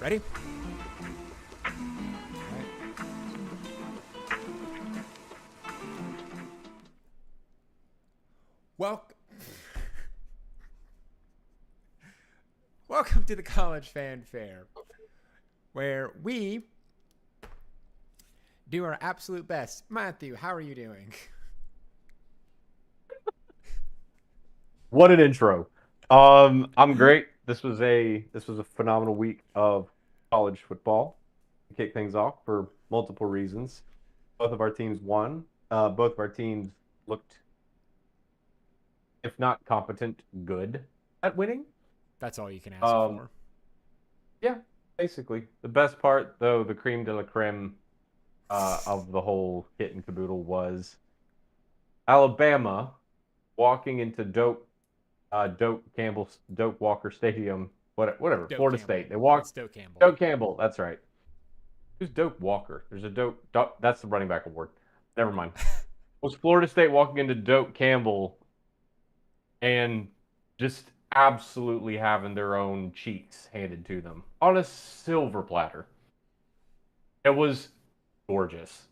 Ready? Welcome. Welcome to the College Fanfair, where we do our absolute best. Matthew, how are you doing? What an intro. I'm great. This was a phenomenal week of college football. To kick things off for multiple reasons. Both of our teams won. Both of our teams looked, if not competent, good at winning. That's all you can ask Um, for. yeah, basically. The best part, though, the cream de la creme of the whole kit and caboodle was Alabama walking into Doak Walker Stadium, whatever, Doak Florida Campbell. State. They walked It's Doak Campbell. Doak Campbell. That's right. Who's Doak Walker? There's a Doak. That's the running back award. Never mind. Was Florida State walking into Doak Campbell and just absolutely having their own cheeks handed to them on a silver platter? It was gorgeous.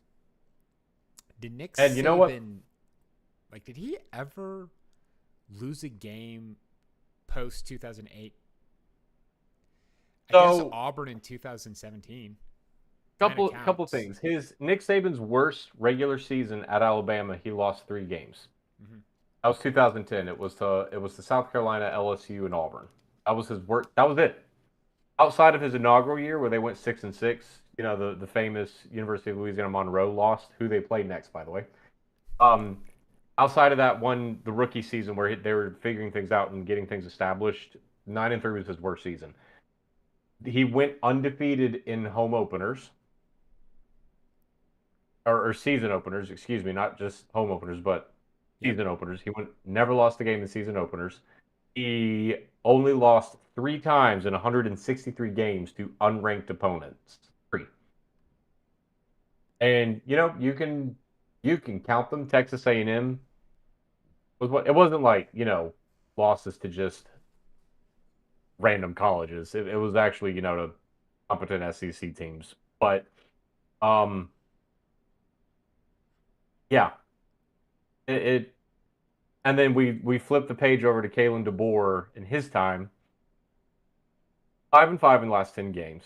Did Nick And you know what? Saban, did he ever lose a game post 2008? I guess So Auburn in 2017. Kind of couple counts. things. His Nick Saban's worst regular season at Alabama, he lost 3 games. Mm-hmm. That was 2010. It was the South Carolina, LSU, and Auburn. That was his work. That was it. Outside of his inaugural year, where they went 6-6, the famous University of Louisiana Monroe lost, who they played next, by the way. Um, Outside of that one, the rookie season where they were figuring things out and getting things established, 9-3 was his worst season. He went undefeated in home openers or season openers, excuse me, not just home openers, but Yep. season openers. He never lost a game in season openers. He only lost 3 times in 163 games to unranked opponents. 3. And you can count them. Texas A&M was what it wasn't like, losses to just random colleges. It was actually, to competent SEC teams. But um yeah, it and then we flipped the page over to Kalen DeBoer in his time. 5-5 in the last 10 games.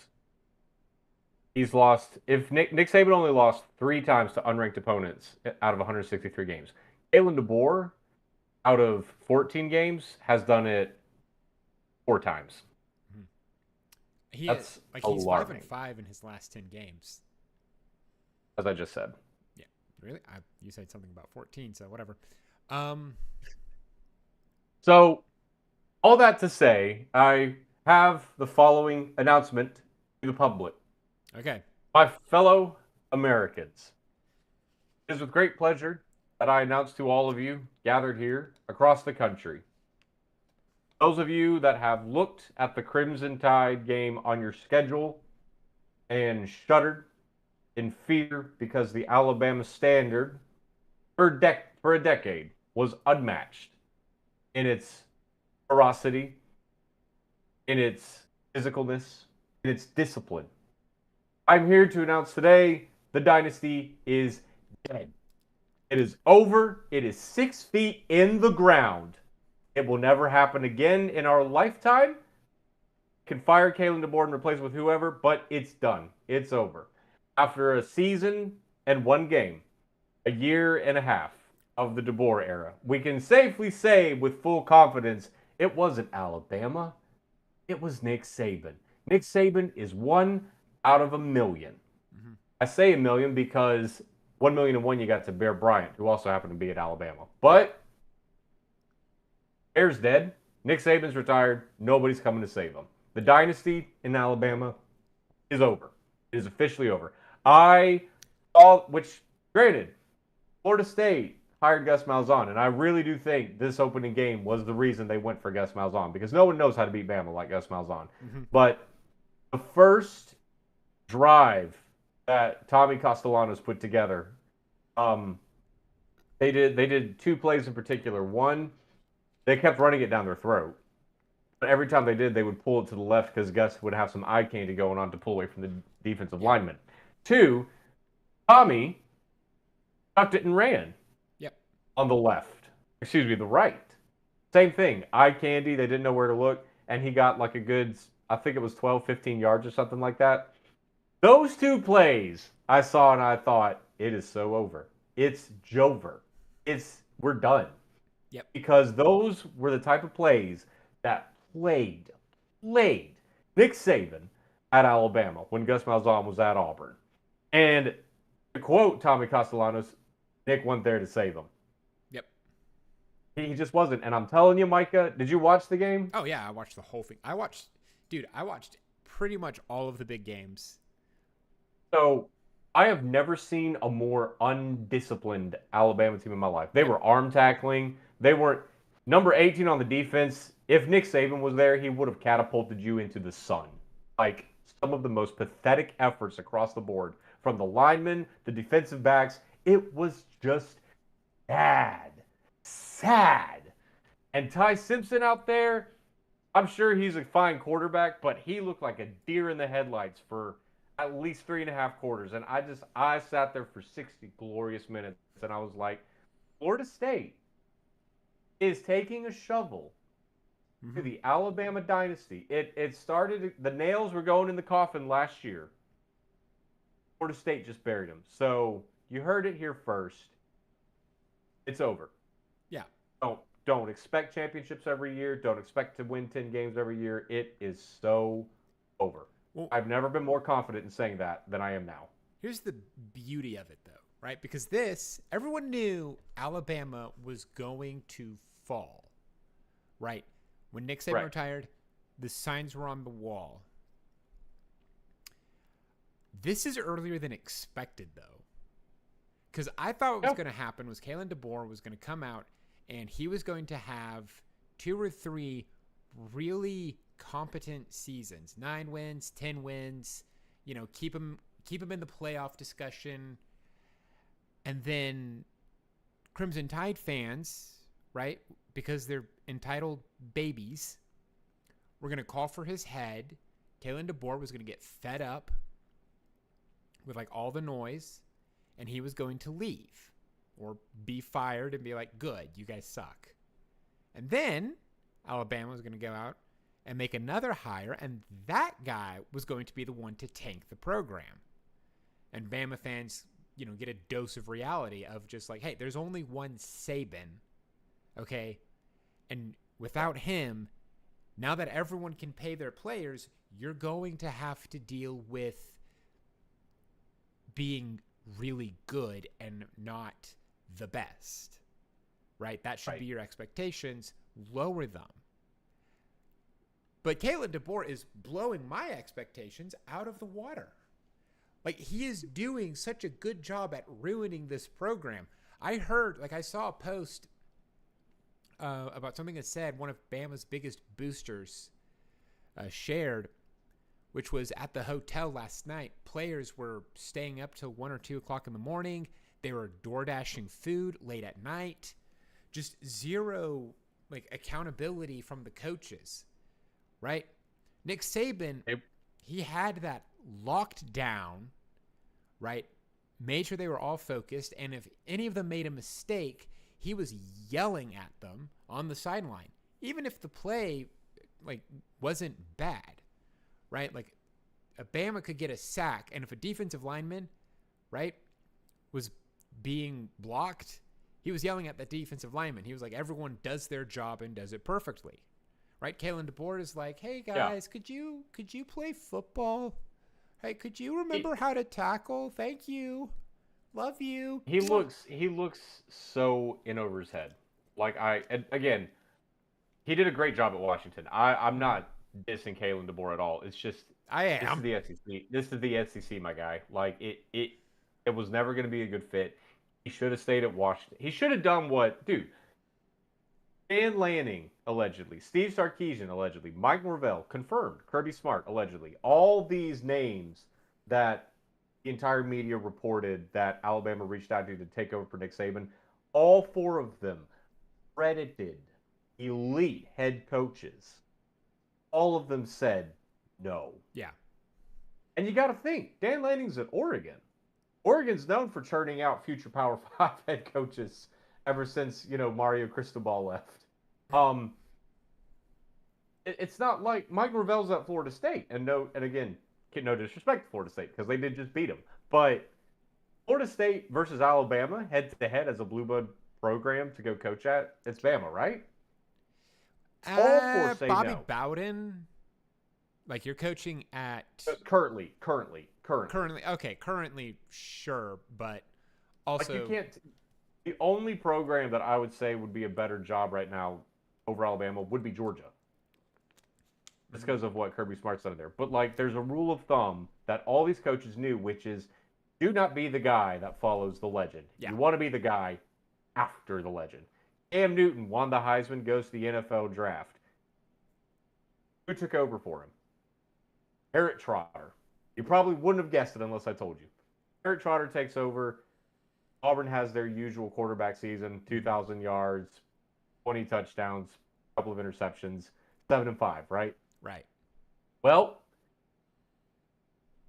He's lost. If Nick Saban only lost 3 times to unranked opponents out of 163 games, Kalen DeBoer out of 14 games has done it 4 times. Mm-hmm. He That's he's alarming, 5-5 in his last 10 games. as I just said. Yeah, really? You said something about 14, so whatever. Um, So, all that to say, I have the following announcement to the public. okay. My fellow Americans, it is with great pleasure that I announce to all of you gathered here across the country. Those of you that have looked at the Crimson Tide game on your schedule and shuddered in fear because the Alabama standard for a decade was unmatched in its ferocity, in its physicalness, in its discipline. I'm here to announce today the dynasty is dead. It is over. It is 6 feet in the ground. It will never happen again in our lifetime. Can fire Kalen DeBoer and replace with whoever, but it's done. It's over. After a season and 1 game, a year and a half of the DeBoer era, we can safely say with full confidence it wasn't Alabama. It was Nick Saban. Nick Saban is 1 out of 1 million. Mm-hmm. I say 1 million because 1,000,001 you got to Bear Bryant, who also happened to be at Alabama. Yep. But Bear's dead. Nick Saban's retired. Nobody's coming to save him. The dynasty in Alabama is over. It is officially over. I saw, which, granted, Florida State hired Gus Malzahn, and I really do think this opening game was the reason they went for Gus Malzahn, because no one knows how to beat Bama like Gus Malzahn. Mm-hmm. But the first drive that Tommy Castellanos put together, they did 2 plays in particular. One, they kept running it down their throat. But every time they did, they would pull it to the left because Gus would have some eye candy going on to pull away from the defensive lineman. 2, Tommy tucked it and ran Yep. on the left. Excuse me, the right. Same thing. Eye candy. They didn't know where to look. And he got like a good, I think it was 12, 15 yards or something like that. Those 2 plays I saw and I thought, it is so over. It's Jover. We're done. Yep. Because those were the type of plays that played Nick Saban at Alabama when Gus Malzahn was at Auburn. And to quote Tommy Castellanos, Nick wasn't there to save him. Yep. He just wasn't. And I'm telling you, Micah, did you watch the game? Oh, yeah, I watched the whole thing. I watched pretty much all of the big games. So I have never seen a more undisciplined Alabama team in my life. They were arm tackling. They weren't number 18 on the defense. If Nick Saban was there, he would have catapulted you into the sun. Like some of the most pathetic efforts across the board from the linemen, the defensive backs. It was just sad. And Ty Simpson out there, I'm sure he's a fine quarterback, but he looked like a deer in the headlights for at least 3.5 quarters. And I sat there for 60 glorious minutes, and I was like, Florida State is taking a shovel to the Alabama dynasty. It started, the nails were going in the coffin last year. Florida State just buried them. So you heard it here first. It's over. Yeah. Don't expect championships every year. Don't expect to win 10 games every year. It is so over. Well, I've never been more confident in saying that than I am now. Here's the beauty of it, though, right? Because everyone knew Alabama was going to fall, right? When Nick Saban retired, the signs were on the wall. This is earlier than expected, though. Because I thought what was going to happen was Kalen DeBoring was going to come out and he was going to have 2 or 3 really competent seasons. 9 wins, 10 wins, keep him in the playoff discussion. And then Crimson Tide fans, right, because they're entitled babies, were going to call for his head. Kalen DeBoring was going to get fed up with like all the noise, and he was going to leave or be fired and be like, good, you guys suck. And then Alabama was going to go out and make another hire, and that guy was going to be the one to tank the program. And Bama fans, get a dose of reality of just like, hey, there's only one Saban, okay? And without him, now that everyone can pay their players, you're going to have to deal with being really good and not the best, right? That should be your expectations. Lower them. But Kalen DeBoring is blowing my expectations out of the water. Like, he is doing such a good job at ruining this program. I saw a post about something that said one of Bama's biggest boosters shared, which was at the hotel last night. Players were staying up till 1 or 2 o'clock in the morning. They were door dashing food late at night. Just zero accountability from the coaches, right? Nick Saban, he had that locked down, right? Made sure they were all focused, and if any of them made a mistake, he was yelling at them on the sideline, even if the play wasn't bad, right? Bama could get a sack, and if a defensive lineman, right, was being blocked, he was yelling at the defensive lineman. He was like, everyone does their job and does it perfectly, right? Kalen DeBoring is like, hey guys, could you play football? Hey, could you remember how to tackle? Thank you. Love you. He looks so in over his head. Again, he did a great job at Washington. I'm not dissing Kalen DeBoring at all. It's just I am. This is the SEC, my guy. It was never going to be a good fit. He should have stayed at Washington. He should have done Dan Lanning, allegedly. Steve Sarkisian, allegedly. Mike Norvell, confirmed. Kirby Smart, allegedly. All these names that the entire media reported that Alabama reached out to take over for Nick Saban, all 4 of them credited elite head coaches all of them said no. Yeah. And you got to think, Dan Lanning's at Oregon. Oregon's known for churning out future Power 5 head coaches ever since, Mario Cristobal left. It's not like Mike Gravel's at Florida State. And again, no disrespect to Florida State because they did just beat them. But Florida State versus Alabama head-to-head as a Blue Blood program to go coach at, it's Bama, right? All four say Bobby no. Bowden, like you're coaching at currently. Okay, currently, sure, but also like you can't. The only program that I would say would be a better job right now over Alabama would be Georgia. Just because of what Kirby Smart's done there. But like, there's a rule of thumb that all these coaches knew, which is, do not be the guy that follows the legend. Yeah. You want to be the guy after the legend. Cam Newton won the Heisman, goes to the NFL draft. Who took over for him? Barrett Trotter. You probably wouldn't have guessed it unless I told you. Barrett Trotter takes over. Auburn has their usual quarterback season, 2,000 yards, 20 touchdowns, a couple of interceptions, 7-5, right? Right. Well,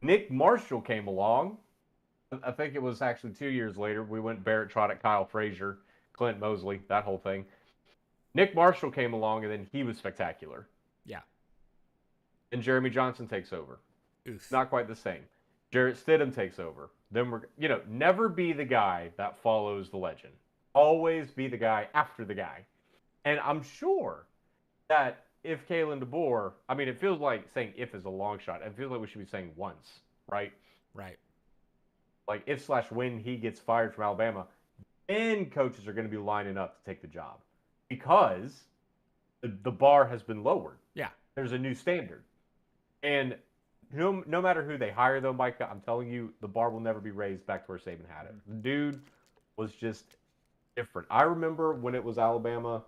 Nick Marshall came along. I think it was actually 2 years later. We went Barrett Trotter, Kyle Frazier, Clint Mosley, that whole thing. Nick Marshall came along, and then he was spectacular. Yeah. And Jeremy Johnson takes over. Oof. Not quite the same. Jarrett Stidham takes over. Then never be the guy that follows the legend. Always be the guy after the guy. And I'm sure that if Kalen DeBoring, I mean, it feels like saying if is a long shot. It feels like we should be saying once, right? Right. Like if/when he gets fired from Alabama, then coaches are going to be lining up to take the job because the bar has been lowered. Yeah. There's a new standard. And no matter who they hire, though, Micah, I'm telling you, the bar will never be raised back to where Saban had it. The dude was just different. I remember when it was Alabama,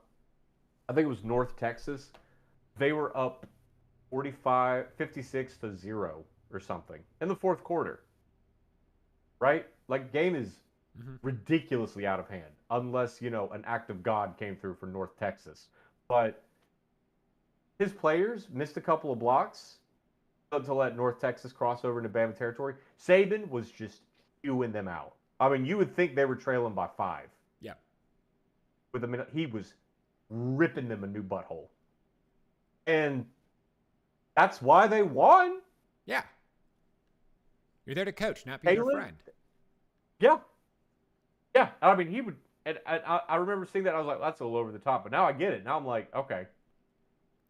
I think it was North Texas, they were up 56-0 or something in the fourth quarter. Right? Like, game is ridiculously out of hand, unless, an act of God came through for North Texas. But his players missed a couple of blocks to let North Texas cross over into Bama territory. Saban was just spewing them out. I mean, you would think they were trailing by 5. Yeah. With a minute, he was ripping them a new butthole. And that's why they won. Yeah. You're there to coach, not be your friend. Yeah. Yeah. I mean, he would. And I remember seeing that. I was like, that's a little over the top. But now I get it. Now I'm like, okay.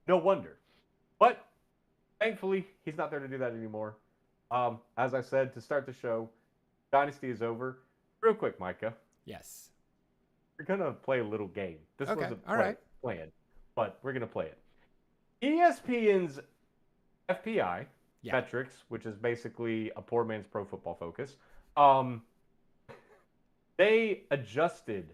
No wonder. But thankfully, he's not there to do that anymore. As I said to start the show, Dynasty is over. Real quick, Micah. Yes. We're going to play a little game. This wasn't planned, but we're going to play it. ESPN's FPI, metrics, which is basically a poor man's Pro Football Focus, they adjusted,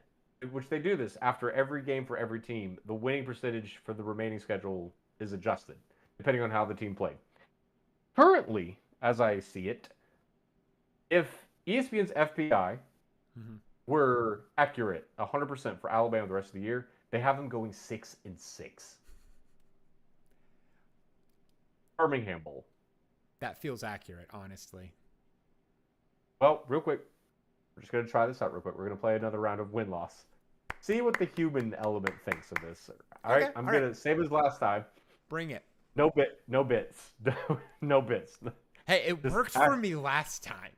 which they do this after every game for every team. The winning percentage for the remaining schedule is adjusted, depending on how the team played. Currently, as I see it, if ESPN's FPI were accurate 100% for Alabama the rest of the year, they have them going 6-6. Birmingham Bowl. That feels accurate, honestly. Well, real quick, we're just going to try this out real quick. We're going to play another round of win-loss. See what the human element thinks of this. All right, I'm going to save as last time. Bring it. No bits. No bits. Hey, it worked for me last time.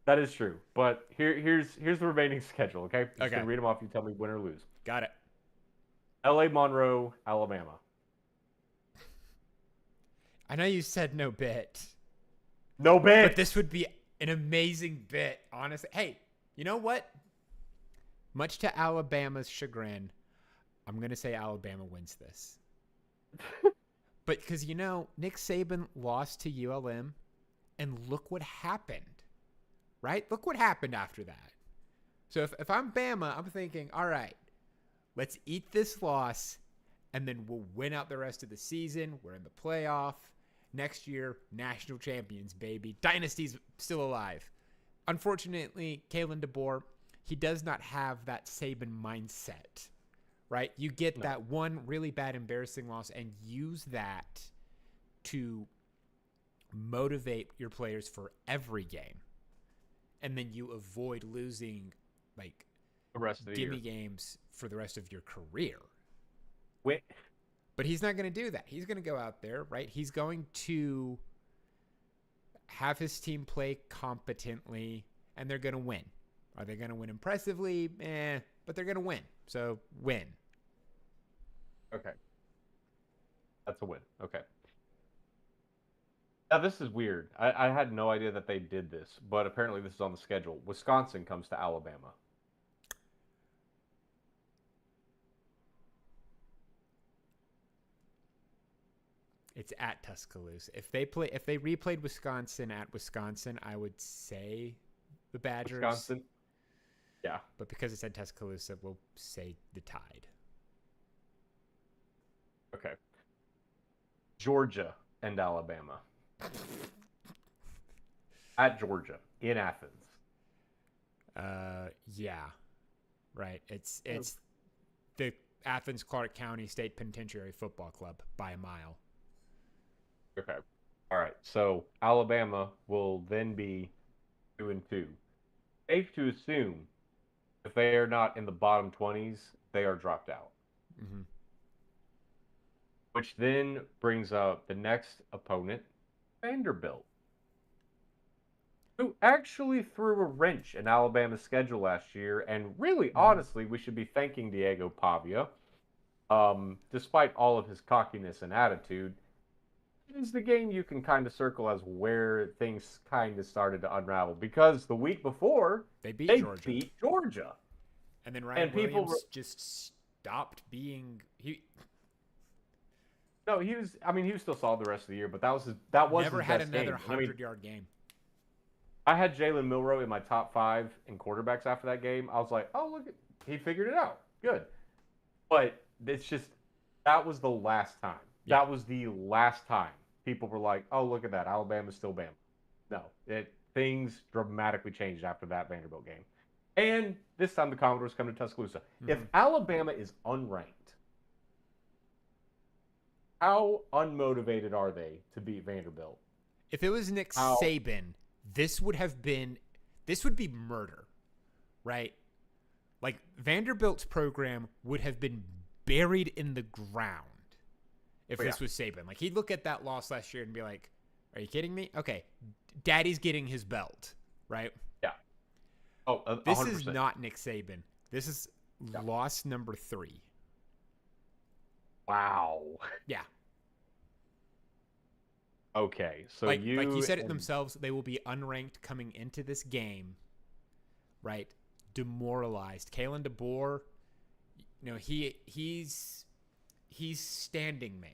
That is true. But here's the remaining schedule, okay? Just going to read them off. You tell me win or lose. Got it. L.A. Monroe, Alabama. I know you said no bit. No bit. But this would be an amazing bit, honestly. Hey, you know what? Much to Alabama's chagrin, I'm going to say Alabama wins this. But because, Nick Saban lost to ULM, and look what happened, right? Look what happened after that. So if I'm Bama, I'm thinking, all right, let's eat this loss, and then we'll win out the rest of the season. We're in the playoff. Next year, national champions, baby. Dynasty's still alive. Unfortunately, Kalen DeBoring, he does not have that Saban mindset, right? You get that one really bad, embarrassing loss and use that to motivate your players for every game, and then you avoid losing like the rest of the gimme year. games for the rest of your career. Wait. But he's not going to do that. He's going to go out there, right? He's going to have his team play competently, and they're going to win. Are they going to win impressively? But they're going to win. So win. Okay. That's a win. Okay. Now, this is weird. I had no idea that they did this, but apparently this is on the schedule. Wisconsin comes to Alabama. It's at Tuscaloosa. If they replayed Wisconsin at Wisconsin, I would say the Badgers. Wisconsin. Yeah. But because it's at Tuscaloosa, we'll say the Tide. Okay. Georgia and Alabama. At Georgia in Athens. Yeah. Right. It's the Athens Clark County State Penitentiary Football Club by a mile. Okay. All right. So Alabama will then be 2-2. Safe to assume if they are not in the bottom 20s, they are dropped out. Mm-hmm. Which then brings up the next opponent, Vanderbilt, who actually threw a wrench in Alabama's schedule last year. And really, honestly, we should be thanking Diego Pavia. Despite all of his cockiness and attitude, it is the game you can kind of circle as where things kind of started to unravel. Because the week before, they beat Georgia. And then Ryan Williams just stopped being... No, he was still solid the rest of the year, but that was never his had best another game. 100-yard game. I had Jalen Milroe in my top 5 in quarterbacks after that game. I was like, oh, look, he figured it out. Good. But it's just, that was the last time. Yeah. That was the last time people were like, oh, look at that. Alabama's still Bama. No, things dramatically changed after that Vanderbilt game. And this time the Commodores come to Tuscaloosa. Mm-hmm. If Alabama is unranked, how unmotivated are they to beat Vanderbilt? If it was Nick Saban, this would be murder, right? Like, Vanderbilt's program would have been buried in the ground if this was Saban. Like, he'd look at that loss last year and be like, are you kidding me? Okay, daddy's getting his belt, right? Yeah. Oh, 100%. This is not Nick Saban. This is loss number 3. Wow. Yeah. Okay, so like you said it themselves, they will be unranked coming into this game, right? Demoralized. Kalen DeBoring, he's standing man,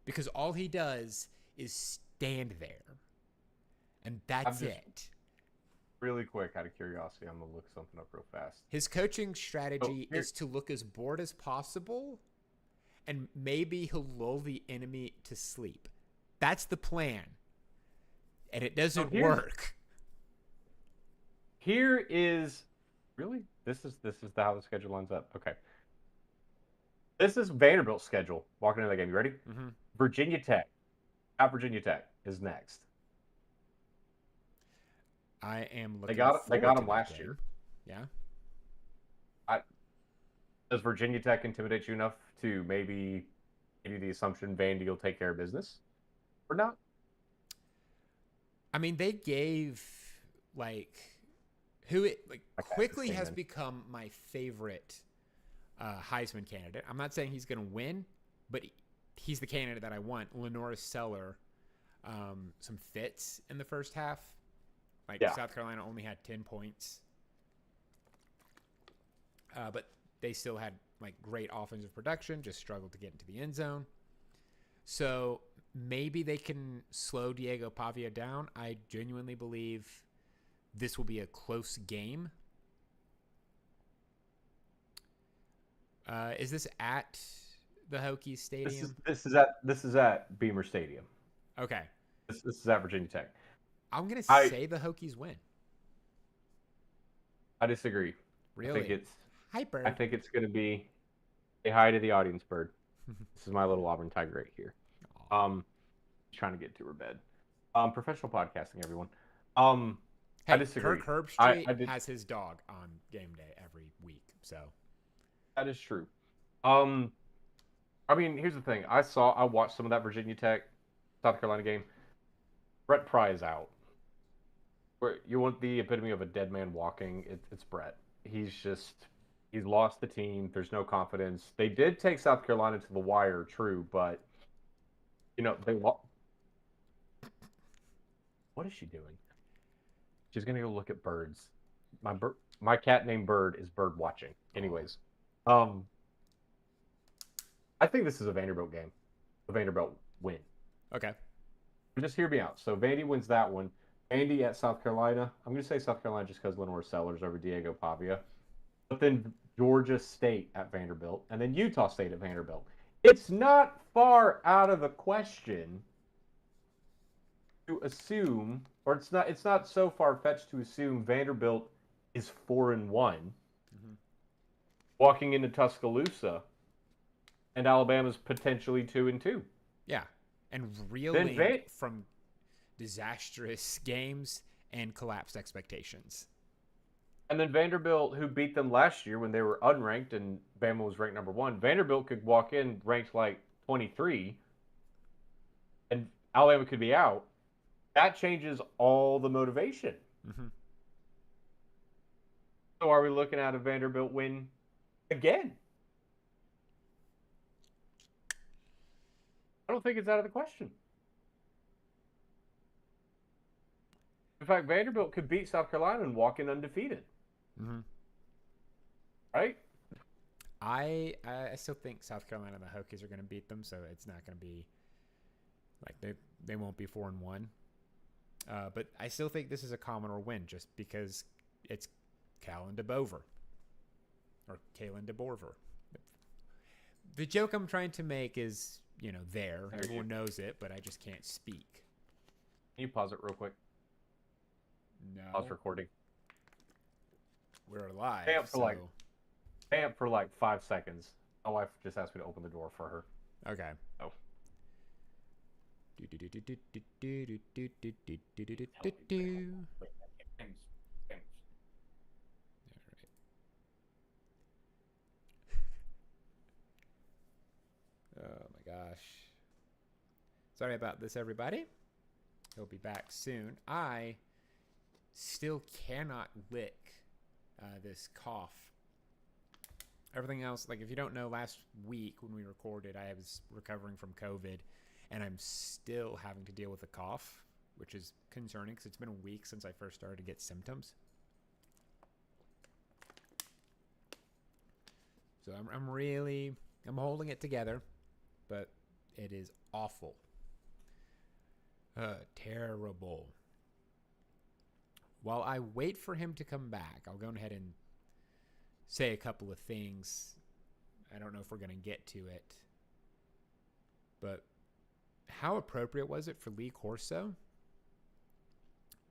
because all he does is stand there, and that's it. Really quick, out of curiosity, I'm gonna look something up real fast. His coaching strategy is to look as bored as possible, and maybe he'll lull the enemy to sleep. That's the plan, and it doesn't work. Here is this is how the schedule lines up. Okay, this is Vanderbilt's schedule. Walking into that game, you ready? Mm-hmm. Virginia Tech, at Virginia Tech is next. I am looking. They got them last year. Yeah. Does Virginia Tech intimidate you enough to maybe give you the assumption Vandy will take care of business? Or not? I mean, they gave quickly has become my favorite Heisman candidate. I'm not saying he's going to win, but he's the candidate that I want. Lenore Seller, some fits in the first half. South Carolina only had 10 points, but they still had great offensive production. Just struggled to get into the end zone. So maybe they can slow Diego Pavia down. I genuinely believe this will be a close game. Is this at the Hokies Stadium? This is at Beamer Stadium. Okay. This is at Virginia Tech. I'm gonna say the Hokies win. I disagree. Really? I think it's going to be a hi to the audience, Bird. This is my little Auburn Tiger right here. trying to get to her bed. Professional podcasting, everyone. Hey, I disagree. Kirk Herbstreit I did, has his dog on game day every week, so that is true. I mean, here's the thing. I watched some of that Virginia Tech, South Carolina game. Brett Pry is out. Where you want the epitome of a dead man walking, it's Brett. He's lost the team. There's no confidence. They did take South Carolina to the wire, true, but they lost. What is she doing? She's gonna go look at birds. My cat named Bird is bird watching. Anyways, I think this is a Vanderbilt game. A Vanderbilt win. okay. Just hear me out. So Vandy wins that one. Vandy at South Carolina. I'm going to say South Carolina just because Lenore Sellers over Diego Pavia. But then Georgia State at Vanderbilt. And then Utah State at Vanderbilt. It's not far out of the question to assume, or it's not so far-fetched to assume Vanderbilt is 4-1 walking into Tuscaloosa, and Alabama's potentially 2-2. Yeah, and reeling from disastrous games and collapsed expectations. And then Vanderbilt, who beat them last year when they were unranked and Bama was ranked number 1, Vanderbilt could walk in ranked like 23, and Alabama could be out. That changes all the motivation. Mm-hmm. So are we looking at a Vanderbilt win again? I don't think it's out of the question. In fact, Vanderbilt could beat South Carolina and walk in undefeated. Mm-hmm. Right? I still think South Carolina and the Hokies are going to beat them, so it's not going to be like they won't be 4-1. But I still think this is a Commodore win just because it's Kalen DeBover or Kalen DeBorver. The joke I'm trying to make is, there. Everyone knows it, but I just can't speak. Can you pause it real quick? No. Pause recording. We're live. Stay up for like 5 seconds. My wife just asked me to open the door for her. Okay. Oh. Oh my gosh. Sorry about this, everybody. He'll be back soon. I still cannot lick this cough. Everything else, like if you don't know, last week when we recorded, I was recovering from COVID, and I'm still having to deal with a cough, which is concerning because it's been a week since I first started to get symptoms. So I'm holding it together, but it is awful. Terrible. While I wait for him to come back, I'll go ahead and say a couple of things. I don't know if we're going to get to it, but how appropriate was it for Lee Corso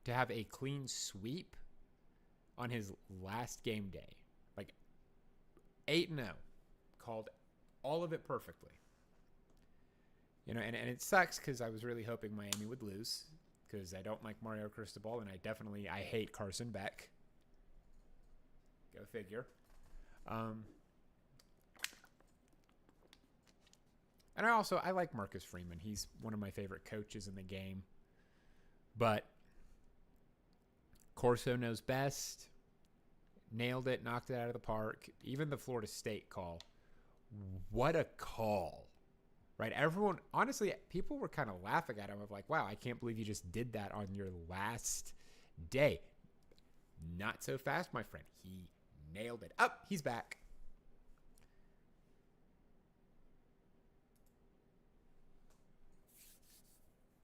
to have a clean sweep on his last game day? Like 8-0, called all of it perfectly. And it sucks because I was really hoping Miami would lose because I don't like Mario Cristobal and I hate Carson Beck. Go figure. And I like Marcus Freeman. He's one of my favorite coaches in the game. But Corso knows best. Nailed it, knocked it out of the park. Even the Florida State call. What a call. Right? Everyone, honestly, people were kind of laughing at him of like, wow, I can't believe you just did that on your last day. Not so fast, my friend. He nailed it. Up, he's back.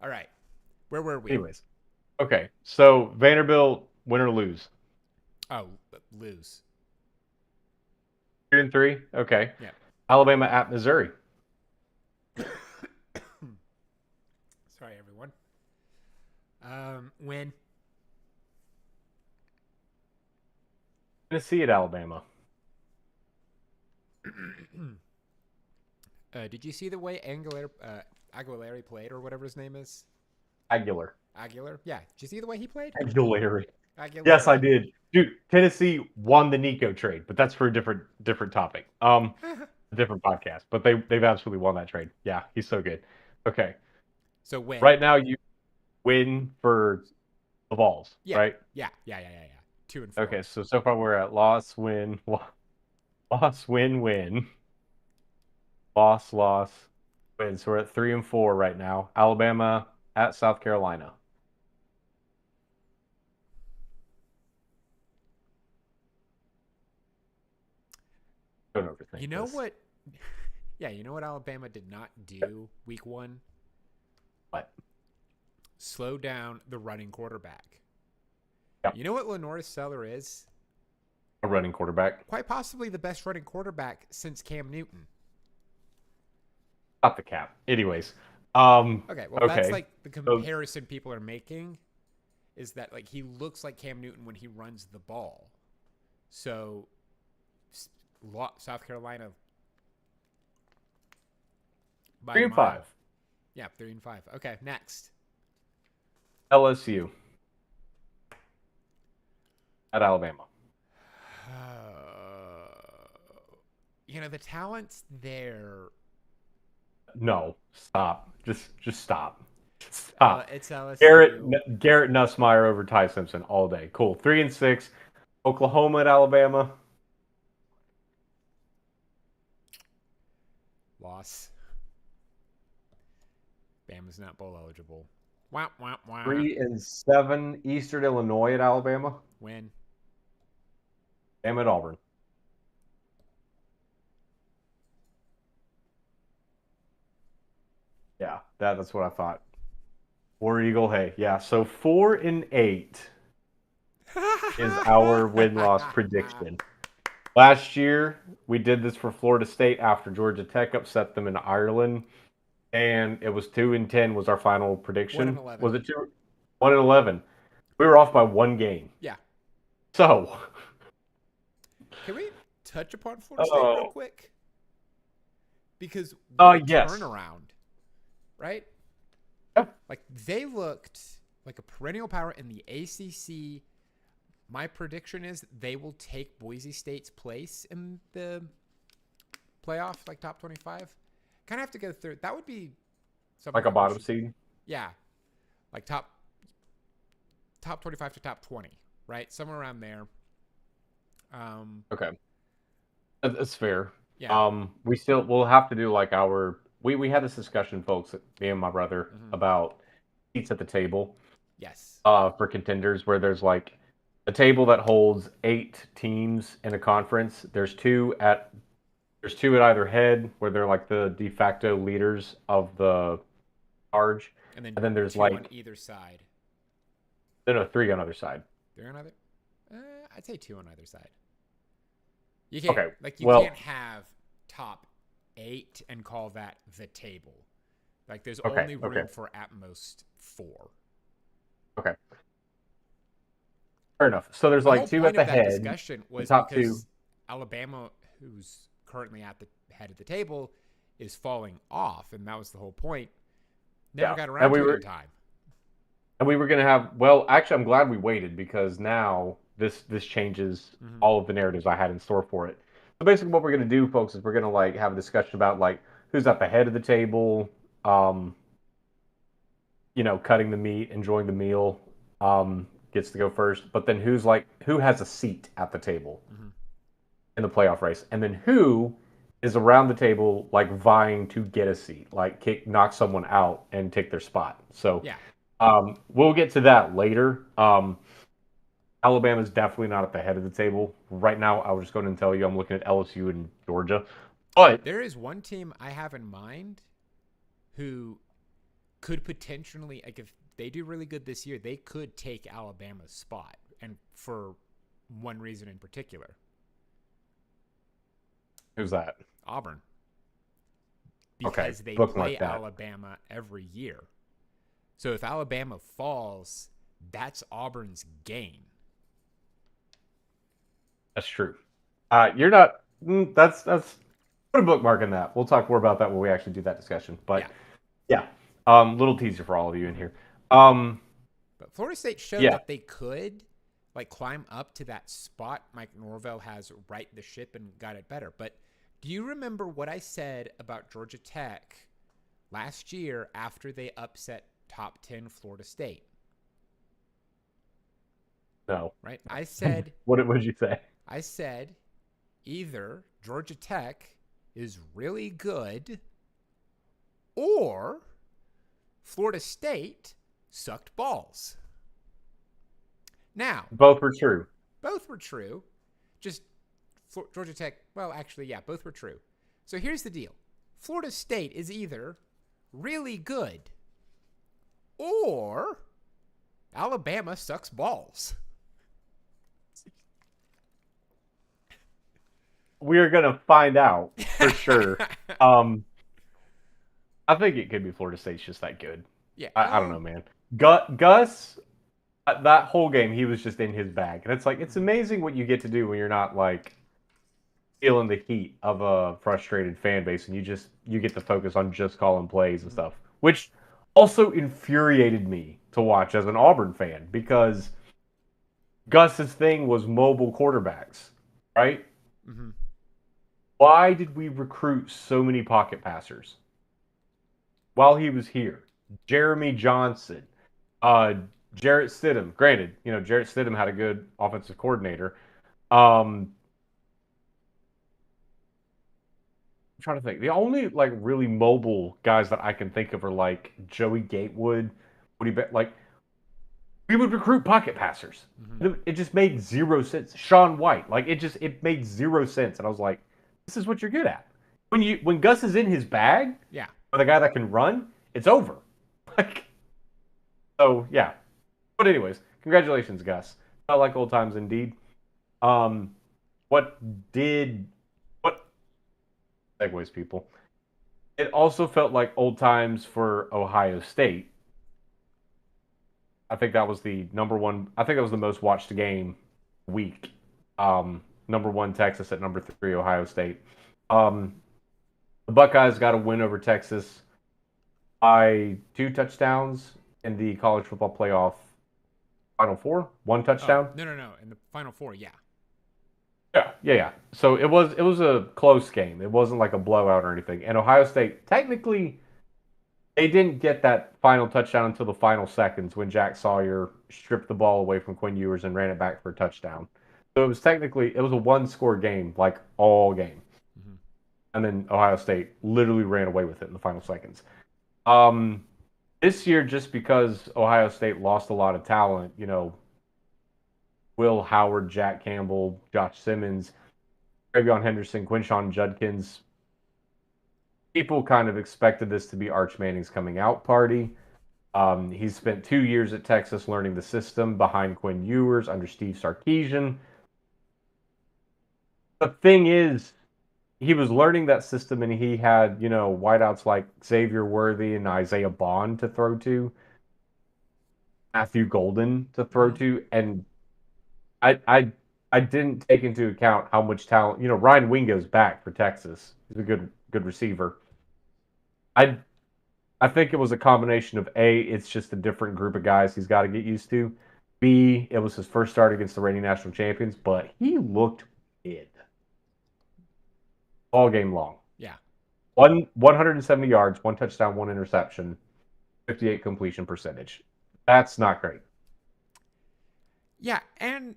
All right. Where were we? Anyways. Okay. So Vanderbilt, win or lose? Oh, lose. 2-3? Okay. Yeah. Alabama at Missouri. Sorry, everyone. Win. Tennessee at Alabama. Did you see the way Aguilera played, or whatever his name is. Aguilar. Aguilar? Yeah. Did you see the way he played? Aguilera. Aguilera. Yes, I did. Dude, Tennessee won the Nico trade, but that's for a different topic. A different podcast. But they've absolutely won that trade. Yeah, he's so good. Okay. So win. Right now you win for the balls, Yeah. right? Yeah. 2 and 4. Okay, so far we're at loss, win, loss, win, win. Loss, win. So we're at 3 and 4 right now. Alabama at South Carolina. Don't overthink You know this. what? Yeah, you know what Alabama did not do week 1? What? Slow down the running quarterback. Yep. You know what Lenore Seller is? A running quarterback. Quite possibly the best running quarterback since Cam Newton. Not the cap. Anyways. Okay, well, okay. that's like the comparison people are making, is that like he looks like Cam Newton when he runs the ball. So South Carolina 3 and 5. Yeah, 3 and 5. Okay, next. LSU at Alabama. You know, the talent's there. No, stop. Just stop. Stop. It's LSU. Garrett Nussmeier over Ty Simpson all day. Cool. 3 and 6. Oklahoma at Alabama. Loss. Bama's not bowl eligible. Wow. 3 and 7. Eastern Illinois at Alabama. Win. Bama at Auburn. Yeah, that's what I thought. War Eagle, hey. Yeah, so 4 and 8 is our win-loss prediction. Last year, we did this for Florida State after Georgia Tech upset them in Ireland, and it was 2 and 10 was our final prediction. 1-11. Was it 1 and 11? We were off by 1 game. Yeah. So, can we touch upon Florida State real quick? Because yes. Turnaround, right? Yeah. Like they looked like a perennial power in the ACC. My prediction is they will take Boise State's place in the playoff, like top 25. Kind of have to go through. That would be something like a bottom seed? Yeah. Like top 25 to top 20, right? Somewhere around there. Okay. That's fair. Yeah. We'll have to do like we had this discussion, folks, me and my brother, about seats at the table. Yes. For contenders, where there's like a table that holds 8 teams in a conference. There's two at either head, where they're like the de facto leaders of the charge. And then there's 2 like on either side. No, 3 on either side. 3 on either? I'd say 2 on either side. You can't can't have top 8 and call that the table. Like there's only room for at most 4. Okay. Fair enough. So there's like 2 at the head. Discussion was top because 2. Alabama, who's currently at the head of the table, is falling off, and that was the whole point. Never got around to it in time. And we were going to have, well, actually, I'm glad we waited, because now this changes all of the narratives I had in store for it. So basically what we're going to do, folks, is we're going to like have a discussion about like who's at the head of the table, cutting the meat, enjoying the meal, gets to go first. But then who has a seat at the table in the playoff race, and then who is around the table like vying to get a seat, like knock someone out and take their spot. So yeah. We'll get to that later. Alabama's definitely not at the head of the table right now. I was just going to tell you I'm looking at LSU and Georgia. But there is one team I have in mind who could potentially, like if they do really good this year, they could take Alabama's spot, and for one reason in particular. Who's that? Auburn. Because they play Alabama every year. So if Alabama falls, that's Auburn's gain. That's true. You're not. That's put a bookmark in that. We'll talk more about that when we actually do that discussion. But Yeah. Little teaser for all of you in here. Um, But Florida State showed yeah. that they could like climb up to that spot Mike Norvell has right the ship and got it better. But do you remember what I said about Georgia Tech last year after they upset top 10 Florida State? No. Right? I What would you say? said either Georgia Tech is really good or Florida State sucked balls. Now, Both were true. both were true. Just Georgia Tech, well, actually, yeah, both were true. So here's the deal Florida State is either really good or Alabama sucks balls. We're gonna find out for sure. I think it could be Florida State's just that good. Yeah. I don't know, man. Gus, that whole game, he was just in his bag, and it's like it's amazing what you get to do when you're not like feeling the heat of a frustrated fan base, and you get to focus on just calling plays and stuff, which also infuriated me to watch as an Auburn fan because Gus's thing was mobile quarterbacks, right? Mm-hmm. Why did we recruit so many pocket passers while he was here? Jeremy Johnson, Jarrett Stidham. Granted, Jarrett Stidham had a good offensive coordinator. I'm trying to think. The only like really mobile guys that I can think of are like Joey Gatewood. We would recruit pocket passers. Mm-hmm. It just made zero sense. Sean White, like it made zero sense, and I was like, this is what you're good at. When Gus is in his bag, Yeah. for the guy that can run, it's over. Like, so yeah. But anyways, congratulations, Gus. Felt like old times indeed. Um, what segues people? It also felt like old times for Ohio State. I think that was the number one. I think that was the most watched game week. Number one Texas at number 3 Ohio State. The Buckeyes got a win over Texas by 2 touchdowns in the college football playoff Final Four. 1 touchdown. Oh, no. In the Final Four, yeah. Yeah. So it was a close game. It wasn't like a blowout or anything. And Ohio State technically they didn't get that final touchdown until the final seconds when Jack Sawyer stripped the ball away from Quinn Ewers and ran it back for a touchdown. So it was a 1-score game, like all game. Mm-hmm. And then Ohio State literally ran away with it in the final seconds. This year, just because Ohio State lost a lot of talent, Will Howard, Jack Campbell, Josh Simmons, Travion Henderson, Quinshon Judkins, people kind of expected this to be Arch Manning's coming out party. He's spent 2 years at Texas learning the system behind Quinn Ewers under Steve Sarkisian. The thing is, he was learning that system and he had, wideouts like Xavier Worthy and Isaiah Bond to throw to, Matthew Golden to throw to, and I didn't take into account how much talent, Ryan Wingo's back for Texas. He's a good receiver. I think it was a combination of A, it's just a different group of guys he's got to get used to. B, it was his first start against the reigning national champions, but he looked good all game long. Yeah. 170 yards, 1 touchdown, 1 interception, 58 completion percentage. That's not great. Yeah, and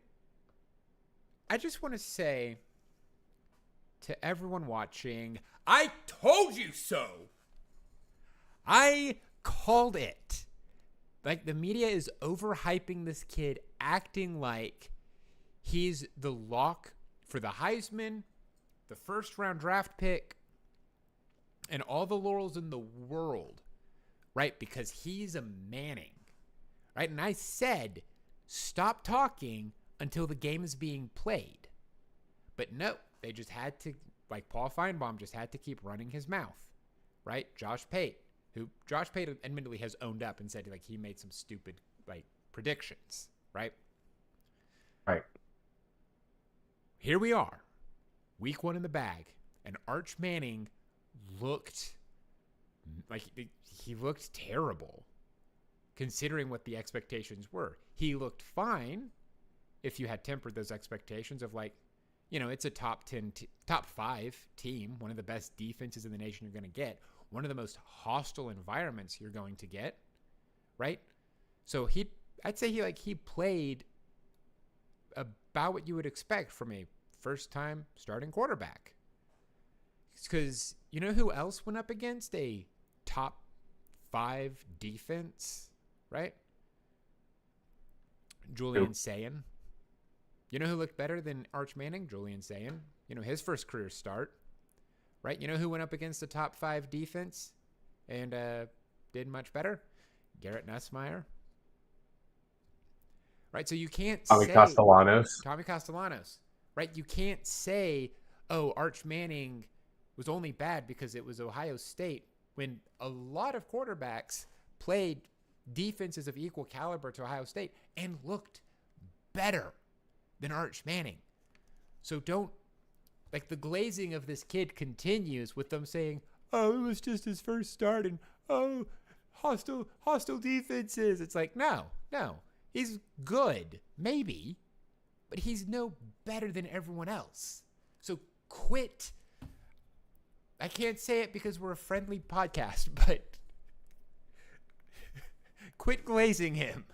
I just want to say to everyone watching, I told you so. I called it. Like, the media is overhyping this kid, acting like he's the lock for the Heisman, the first-round draft pick, and all the laurels in the world, right? Because he's a Manning, right? And I said, stop talking until the game is being played. But no, they just had to, like Paul Feinbaum just had to keep running his mouth, right? Josh Pate admittedly has owned up and said like he made some stupid like predictions, right? Right. Here we are, week 1 in the bag, and Arch Manning looked like he looked terrible considering what the expectations were. He looked fine if you had tempered those expectations of like, you know, it's a top 5 team, one of the best defenses in the nation you're going to get, one of the most hostile environments you're going to get, right? So I'd say he played about what you would expect from a first-time starting quarterback. Because you know who else went up against a top 5 defense, right? Julian Sayin. You know who looked better than Arch Manning? Julian Sayin. You know, his first career start, right? You know who went up against the top 5 defense and did much better? Garrett Nussmeier. Right, so you can't say... Tommy Castellanos. Right, you can't say, oh, Arch Manning was only bad because it was Ohio State, when a lot of quarterbacks played defenses of equal caliber to Ohio State and looked better than Arch Manning. So don't, like, the glazing of this kid continues with them saying, oh, it was just his first start and, oh, hostile defenses. It's like, no. He's good, maybe, but he's no better than everyone else. So quit. I can't say it because we're a friendly podcast, but quit glazing him.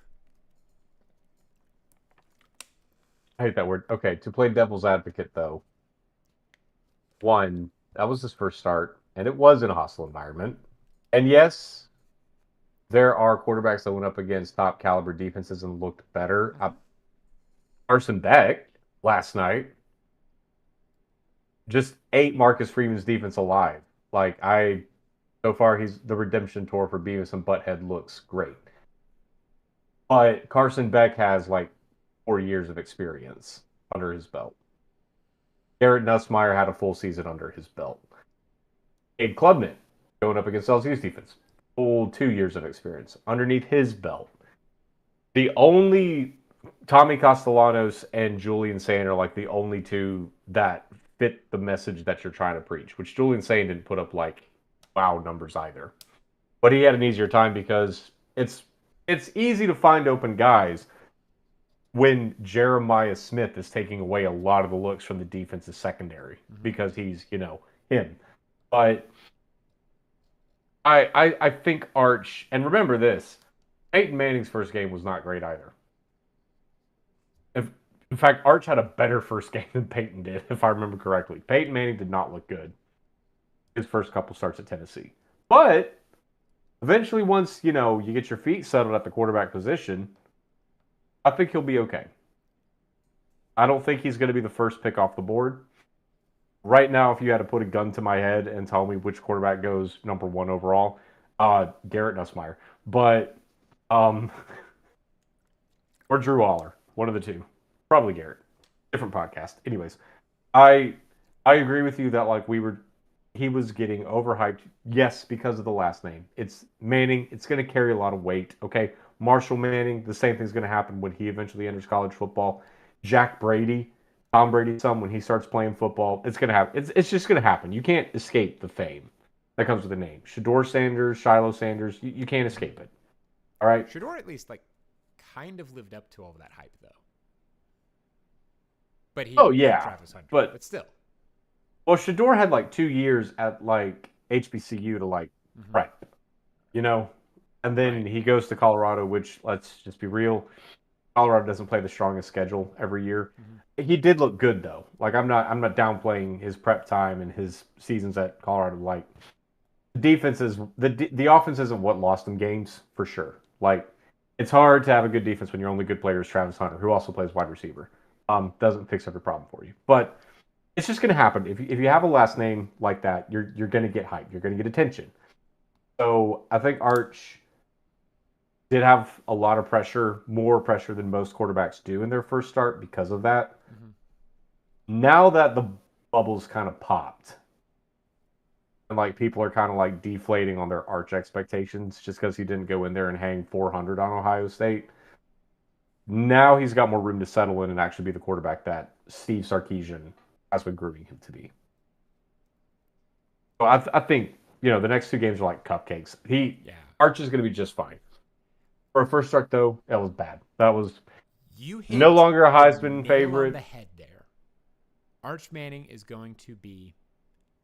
I hate that word. Okay, to play devil's advocate, though. One, that was his first start, and it was in a hostile environment. And yes, there are quarterbacks that went up against top caliber defenses and looked better. Carson Beck last night just ate Marcus Freeman's defense alive. So far, he's the redemption tour for Beavis and Butthead looks great. But Carson Beck has 4 years of experience under his belt. Garrett Nussmeier had a full season under his belt. Abe Clubman going up against LSU's defense. Full 2 years of experience underneath his belt. The only Tommy Castellanos and Julian Sayin are the only two that fit the message that you're trying to preach, which Julian Sayin didn't put up wow numbers either. But he had an easier time because it's easy to find open guys when Jeremiah Smith is taking away a lot of the looks from the defensive secondary because he's, him. But I think Arch, and remember this, Peyton Manning's first game was not great either. In fact, Arch had a better first game than Peyton did, if I remember correctly. Peyton Manning did not look good his first couple starts at Tennessee. But eventually, once, you get your feet settled at the quarterback position, I think he'll be okay. I don't think he's going to be the first pick off the board. Right now, if you had to put a gun to my head and tell me which quarterback goes number 1 overall, Garrett Nussmeier. But, or Drew Aller, one of the two. Probably Garrett. Different podcast. Anyways, I agree with you that he was getting overhyped. Yes, because of the last name. It's Manning. It's going to carry a lot of weight. Okay, Marshall Manning. The same thing's going to happen when he eventually enters college football. Jack Brady, Tom Brady's son, when he starts playing football, it's going to happen. It's just going to happen. You can't escape the fame that comes with the name. Shedeur Sanders, Shiloh Sanders. You can't escape it. All right. Shedeur at least kind of lived up to all of that hype though. But he Travis Hunter. But still. Well, Shedeur had 2 years at HBCU to prep, and then he goes to Colorado, which, let's just be real, Colorado doesn't play the strongest schedule every year. He did look good though. I'm not downplaying his prep time and his seasons at Colorado. The defense is the offense isn't what lost them games for sure. It's hard to have a good defense when your only good player is Travis Hunter, who also plays wide receiver. Doesn't fix every problem for you, but it's just going to happen. If you have a last name like that, you're going to get hype. You're going to get attention. So I think Arch did have a lot of pressure, more pressure than most quarterbacks do in their first start because of that. Now that the bubble's kind of popped, and people are kind of deflating on their Arch expectations just because he didn't go in there and hang 400 on Ohio State. Now he's got more room to settle in and actually be the quarterback that Steve Sarkisian has been grooming him to be. So I think the next 2 games are like cupcakes. Yeah. Arch is going to be just fine. For a first start, though, that was bad. That was You hit no longer a the Heisman nail on favorite. the head there. Arch Manning is going to be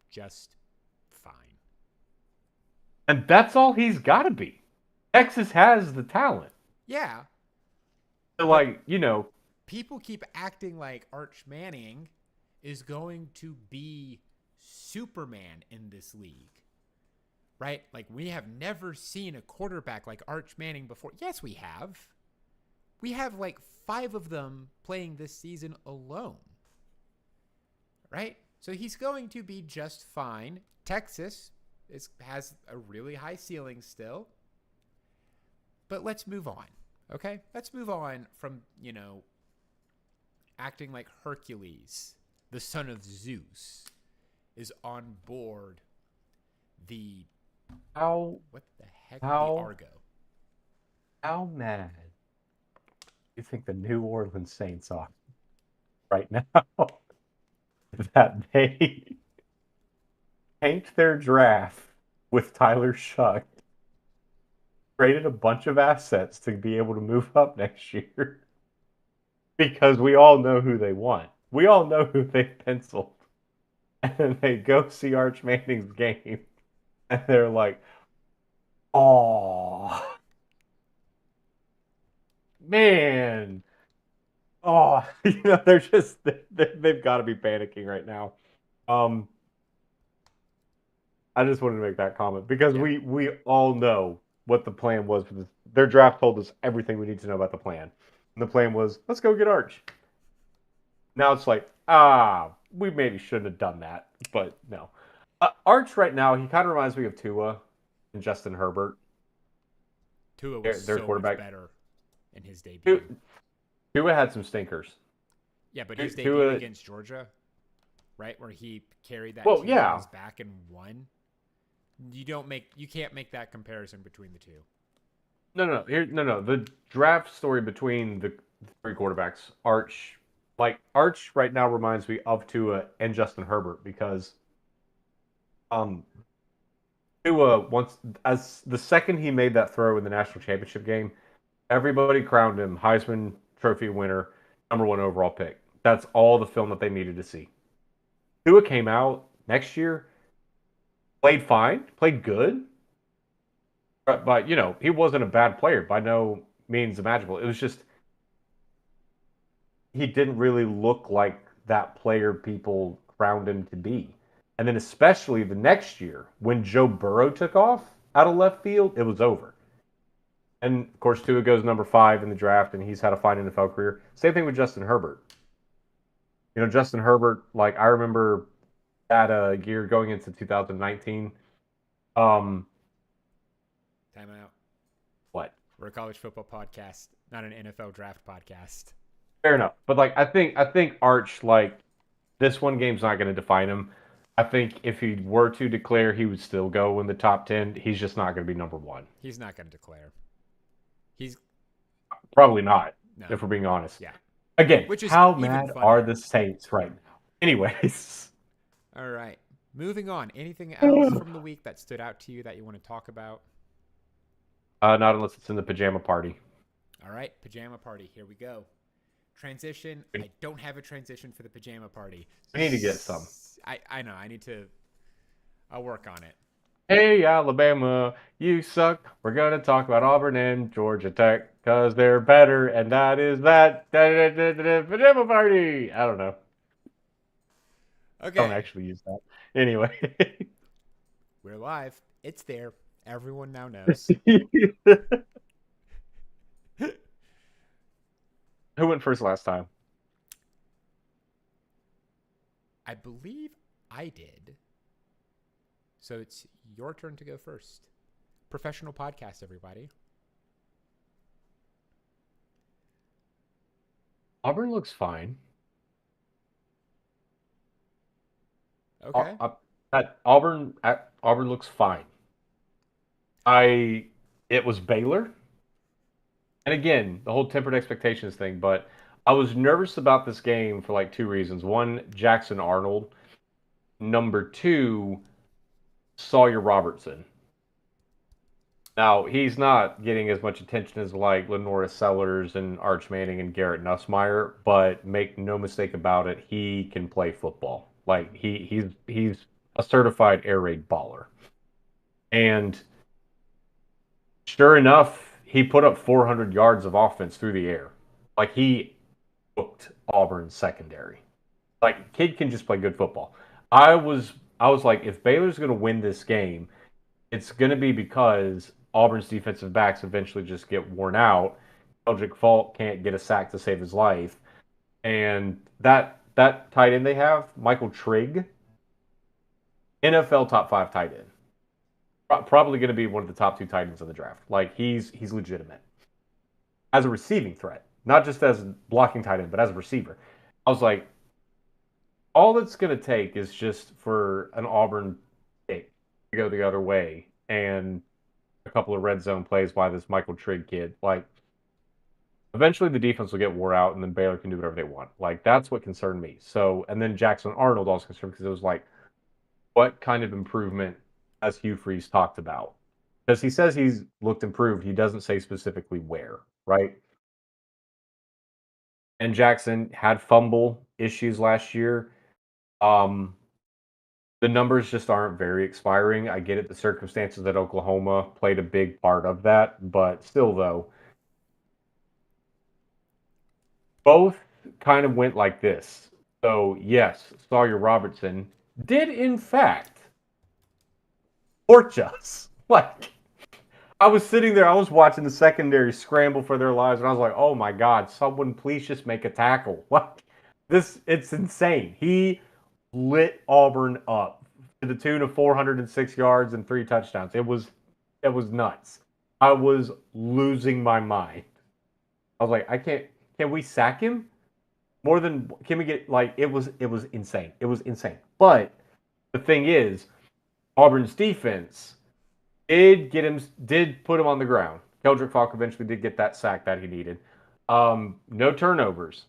just fine. And that's all he's got to be. Texas has the talent. Yeah. So, like, People keep acting like Arch Manning is going to be Superman in this league. Right? Like, we have never seen a quarterback like Arch Manning before. Yes, we have. We have like 5 of them playing this season alone. Right? So he's going to be just fine. Texas has a really high ceiling still. But let's move on. Okay? Let's move on from, acting like Hercules, the son of Zeus, is on board the... What the heck? The Argo. How mad you think the New Orleans Saints are right now that they tanked their draft with Tyler Shuck, traded a bunch of assets to be able to move up next year because we all know who they want. We all know who they penciled. And they go see Arch Manning's game and they're like, oh, man. Oh, they're just, they've got to be panicking right now. I just wanted to make that comment because we all know what the plan was for this. Their draft told us everything we need to know about the plan. And the plan was, let's go get Arch. Now it's like, we maybe shouldn't have done that, but no. Arch right now, he kind of reminds me of Tua and Justin Herbert. Tua was their so quarterback. much better in his debut. Tua had some stinkers. Yeah, but his debut against Georgia, right, where he carried that team on his back and won. You can't make that comparison between the two. No. The draft story between the 3 quarterbacks, Arch right now reminds me of Tua and Justin Herbert because Tua as the second he made that throw in the national championship game, everybody crowned him Heisman Trophy winner, #1 overall pick. That's all the film that they needed to see. Tua came out next year, played fine, played good, but he wasn't a bad player by no means imaginable. It was just he didn't really look like that player people crowned him to be. And then especially the next year when Joe Burrow took off out of left field, it was over. And of course, Tua goes #5 in the draft, and he's had a fine NFL career. Same thing with Justin Herbert. Justin Herbert, like I remember that year going into 2019. Time out. What? We're a college football podcast, not an NFL draft podcast. Fair enough, but like I think Arch, like this one game's not going to define him. I think if he were to declare, he would still go in the top 10. He's just not going to be #1. He's not going to declare. He's probably not, no. If we're being honest. Yeah. Again, how mad are the Saints right now? Anyways. All right. Moving on. Anything else from the week that stood out to you that you want to talk about? Not unless it's in the pajama party. All right. Pajama party. Here we go. Transition. I don't have a transition for the pajama party. We need to get some. I know. I'll work on it. Hey, Alabama, you suck. We're going to talk about Auburn and Georgia Tech because they're better, and that is that. Pajama party. I don't know. Okay. I don't actually use that. Anyway. We're live. It's there. Everyone now knows. Who went first last time? I believe I did. So it's your turn to go first. Professional podcast, everybody. Auburn looks fine. Okay. Auburn looks fine. It was Baylor. And again, the whole tempered expectations thing, but I was nervous about this game for like 2 reasons. One, Jackson Arnold. #2, Sawyer Robertson. Now, he's not getting as much attention as like Lenora Sellers and Arch Manning and Garrett Nussmeier, but make no mistake about it, he can play football. Like he's a certified air raid baller. And sure enough, he put up 400 yards of offense through the air. Like he booked Auburn's secondary. Like kid can just play good football. I was like, if Baylor's going to win this game, it's going to be because Auburn's defensive backs eventually just get worn out. Eldrick Faulk can't get a sack to save his life, and that tight end they have, Michael Trigg, NFL top 5 tight end, probably going to be one of the top 2 tight ends in the draft. Like he's legitimate as a receiving threat, not just as a blocking tight end, but as a receiver. I was like, all it's going to take is just for an Auburn kick to go the other way and a couple of red zone plays by this Michael Trigg kid. Like, eventually the defense will get wore out and then Baylor can do whatever they want. Like, that's what concerned me. So, and then Jackson Arnold also concerned because it was like, what kind of improvement has Hugh Freeze talked about? Because he says he's looked improved. He doesn't say specifically where, right? And Jackson had fumble issues last year. The numbers just aren't very expiring. I get it. The circumstances at Oklahoma played a big part of that, but still, though, both kind of went like this. So, yes, Sawyer Robertson did, in fact, torch us. Like, I was sitting there, I was watching the secondary scramble for their lives, and I was like, oh my God, someone please just make a tackle. Like, it's insane. He lit Auburn up to the tune of 406 yards and 3 touchdowns. It was nuts. I was losing my mind. I was like, can we sack him? Can we get, like, it was insane. It was insane. But the thing is, Auburn's defense did put him on the ground. Keldrick Falk eventually did get that sack that he needed. No turnovers,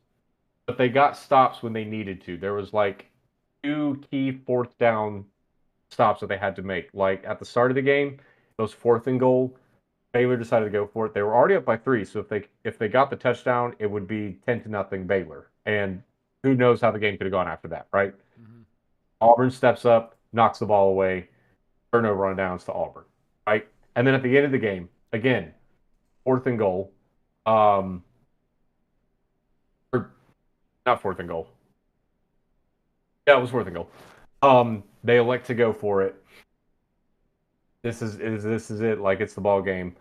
but they got stops when they needed to. There was like 2 key 4th down stops that they had to make. Like at the start of the game, it was 4th and goal. Baylor decided to go for it. They were already up by 3, so if they got the touchdown, it would be 10-0 Baylor. And who knows how the game could have gone after that, right? Mm-hmm. Auburn steps up, knocks the ball away, turnover on downs to Auburn, right? And then at the end of the game, again, 4th and goal. Or not 4th and goal. Yeah, it was 4th and goal. They elect to go for it. This is it. Like, it's the ball game.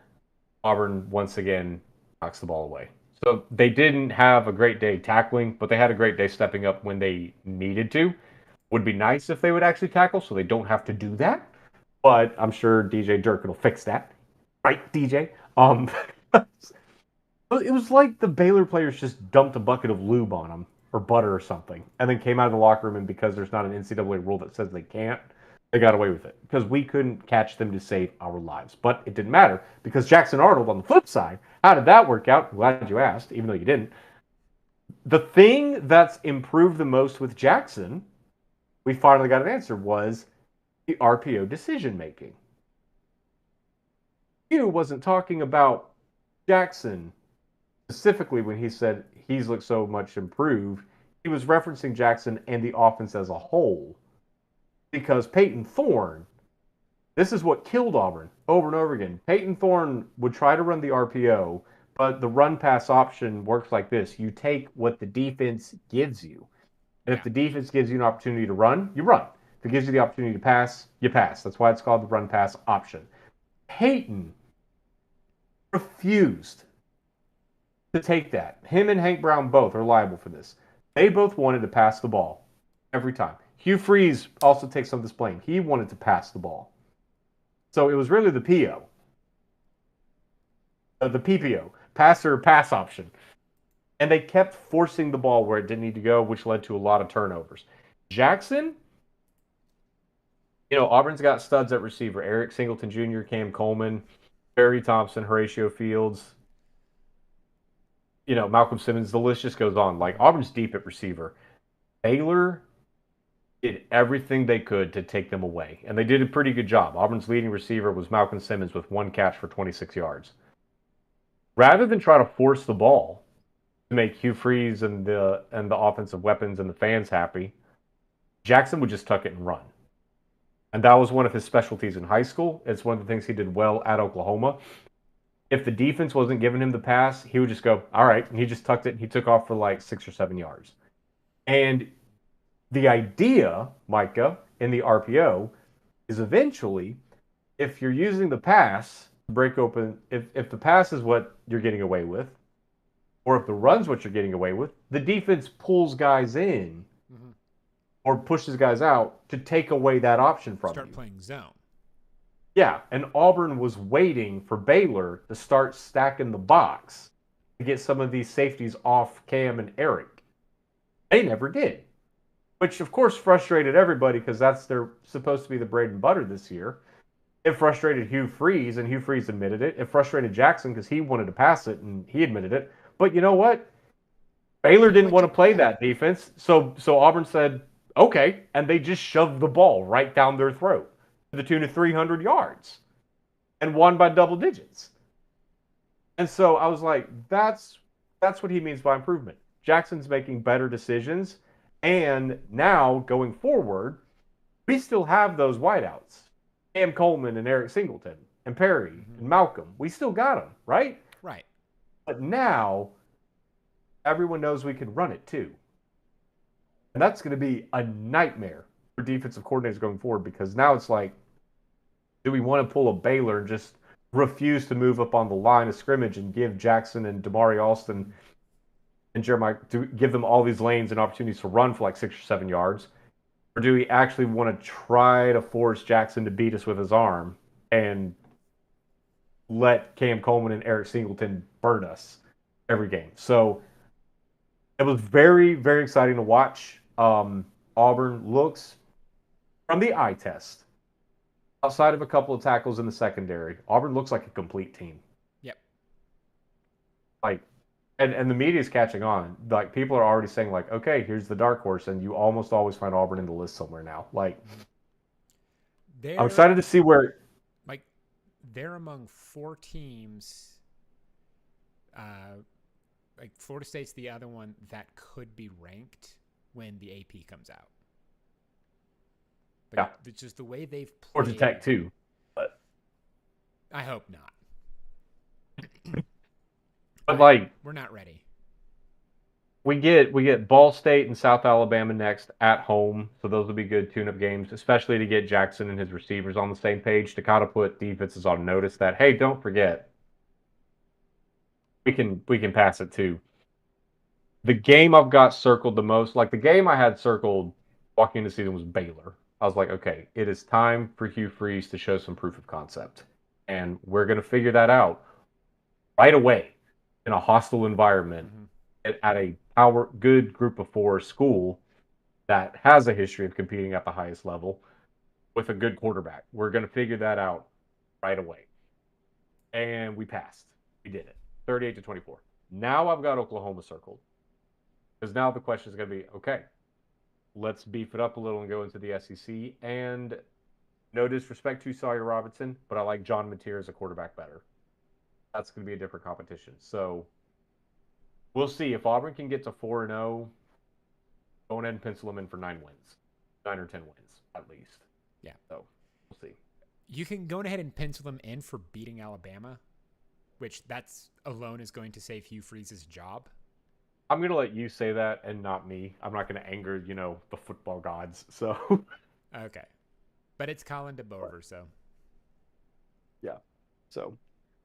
Auburn once again knocks the ball away. So they didn't have a great day tackling, but they had a great day stepping up when they needed to. Would be nice if they would actually tackle, so they don't have to do that. But I'm sure DJ Durkin will fix that, right, DJ? It was like the Baylor players just dumped a bucket of lube on them or butter or something, and then came out of the locker room, and because there's not an NCAA rule that says they can't, they got away with it because we couldn't catch them to save our lives. But it didn't matter because Jackson Arnold on the flip side, how did that work out? Glad you asked, even though you didn't. The thing that's improved the most with Jackson, we finally got an answer, was the RPO decision making. Hugh wasn't talking about Jackson specifically when he said he's looked so much improved. He was referencing Jackson and the offense as a whole. Because Peyton Thorne, this is what killed Auburn over and over again. Peyton Thorne would try to run the RPO, but the run-pass option works like this. You take what the defense gives you. And if the defense gives you an opportunity to run, you run. If it gives you the opportunity to pass, you pass. That's why it's called the run-pass option. Peyton refused to take that. Him and Hank Brown both are liable for this. They both wanted to pass the ball every time. Hugh Freeze also takes some of this blame. He wanted to pass the ball. So it was really the PO. The PPO, passer pass option. And they kept forcing the ball where it didn't need to go, which led to a lot of turnovers. Jackson, Auburn's got studs at receiver. Eric Singleton Jr., Cam Coleman, Barry Thompson, Horatio Fields, Malcolm Simmons. The list just goes on. Like, Auburn's deep at receiver. Baylor did everything they could to take them away, and they did a pretty good job. Auburn's leading receiver was Malcolm Simmons with 1 catch for 26 yards. Rather than try to force the ball to make Hugh Freeze and the offensive weapons and the fans happy, Jackson would just tuck it and run. And that was one of his specialties in high school. It's one of the things he did well at Oklahoma. If the defense wasn't giving him the pass, he would just go, all right, and he just tucked it, and he took off for like 6 or 7 yards. And the idea, Micah, in the RPO is eventually, if you're using the pass to break open, if the pass is what you're getting away with, or if the run's what you're getting away with, the defense pulls guys in or pushes guys out to take away that option from you. Start playing zone. Yeah, and Auburn was waiting for Baylor to start stacking the box to get some of these safeties off Cam and Eric. They never did, which of course frustrated everybody because they're supposed to be the bread and butter this year. It frustrated Hugh Freeze, and Hugh Freeze admitted it. It frustrated Jackson because he wanted to pass it, and he admitted it. But you know what? Baylor didn't want to play that defense, so Auburn said, okay, and they just shoved the ball right down their throat to the tune of 300 yards and won by double digits. And so I was like, that's what he means by improvement. Jackson's making better decisions, and now going forward, we still have those wideouts. Cam Coleman and Eric Singleton and Perry and Malcolm. We still got them, right? Right. But now everyone knows we can run it too. And that's going to be a nightmare for defensive coordinators going forward because now it's like, do we want to pull a Baylor and just refuse to move up on the line of scrimmage and give Jackson and Damari Alston and Jeremiah, give them all these lanes and opportunities to run for like 6 or 7 yards? Or do we actually want to try to force Jackson to beat us with his arm and let Cam Coleman and Eric Singleton burn us every game? So it was very, very exciting to watch. Auburn looks, from the eye test, outside of a couple of tackles in the secondary, Auburn looks like a complete team. Yep. Like, and the media is catching on. Like, people are already saying, like, okay, here's the dark horse, and you almost always find Auburn in the list somewhere now. Like, I'm excited to see where. Like, they're among 4 teams. Like, Florida State's the other one that could be ranked when the AP comes out. But yeah. It's just the way they've played. Georgia Tech, too. But I hope not. But like, we're not ready. We get Ball State and South Alabama next at home, so those will be good tune-up games, especially to get Jackson and his receivers on the same page to kind of put defenses on notice that, hey, don't forget, we can pass it too. The game I've got circled the most, like the game I had circled walking into the season was Baylor. I was like, okay, it is time for Hugh Freeze to show some proof of concept, and we're going to figure that out right away. In a hostile environment at a good group of 4 school that has a history of competing at the highest level with a good quarterback. We're going to figure that out right away. And we passed. We did it. 38-24. Now I've got Oklahoma circled. Because now the question is going to be, okay, let's beef it up a little and go into the SEC. And no disrespect to Sawyer Robinson, but I like John Mateer as a quarterback better. That's going to be a different competition. So we'll see if Auburn can get to 4-0. Go ahead and pencil them in for 9 wins, 9 or 10 wins at least. Yeah. So we'll see. You can go ahead and pencil them in for beating Alabama, which that's alone is going to save Hugh Freeze's job. I'm going to let you say that and not me. I'm not going to anger, the football gods. So okay, but it's Kalen DeBoring, so yeah. So.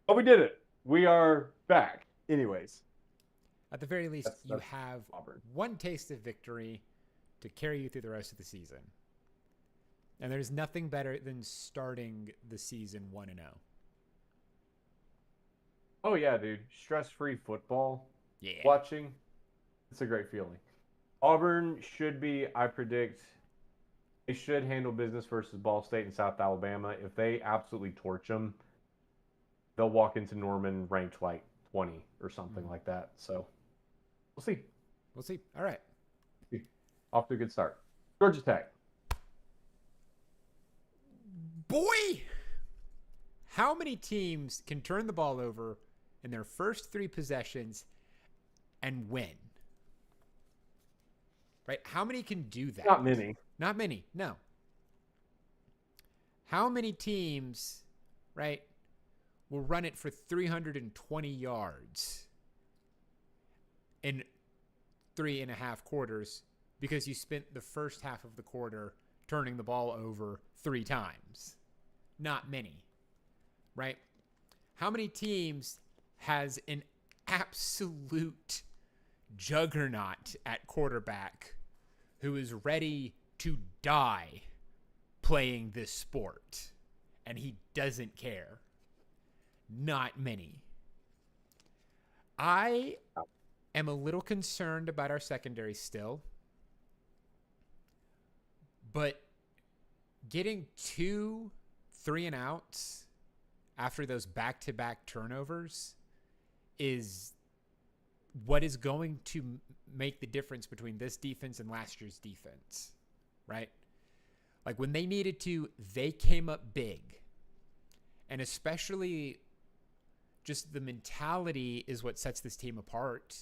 But we did it. We are back. Anyways. At the very least, you have Auburn. one taste of victory to carry you through the rest of the season. And there's nothing better than starting the season 1-0. Oh, yeah, dude. Stress-free football. Yeah. Watching. It's a great feeling. Auburn should be, I predict, they should handle business versus Ball State and South Alabama. If they absolutely torch them, they'll walk into Norman ranked like 20 or something like that. So we'll see. We'll see. All right. Off to a good start. Georgia Tech. boy. How many teams can turn the ball over in their first 3 possessions and win? Right? How many can do that? Not many. Not many, no. How many teams, right, will run it for 320 yards in 3.5 quarters because you spent the first half of the quarter turning the ball over 3 times? Not many, right? How many teams has an absolute juggernaut at quarterback who is ready to die playing this sport and he doesn't care? Not many. I am a little concerned about our secondary still, but getting 2 3-and-outs after those back-to-back turnovers is what is going to make the difference between this defense and last year's defense, right? Like when they needed to, they came up big. And especially just the mentality is what sets this team apart,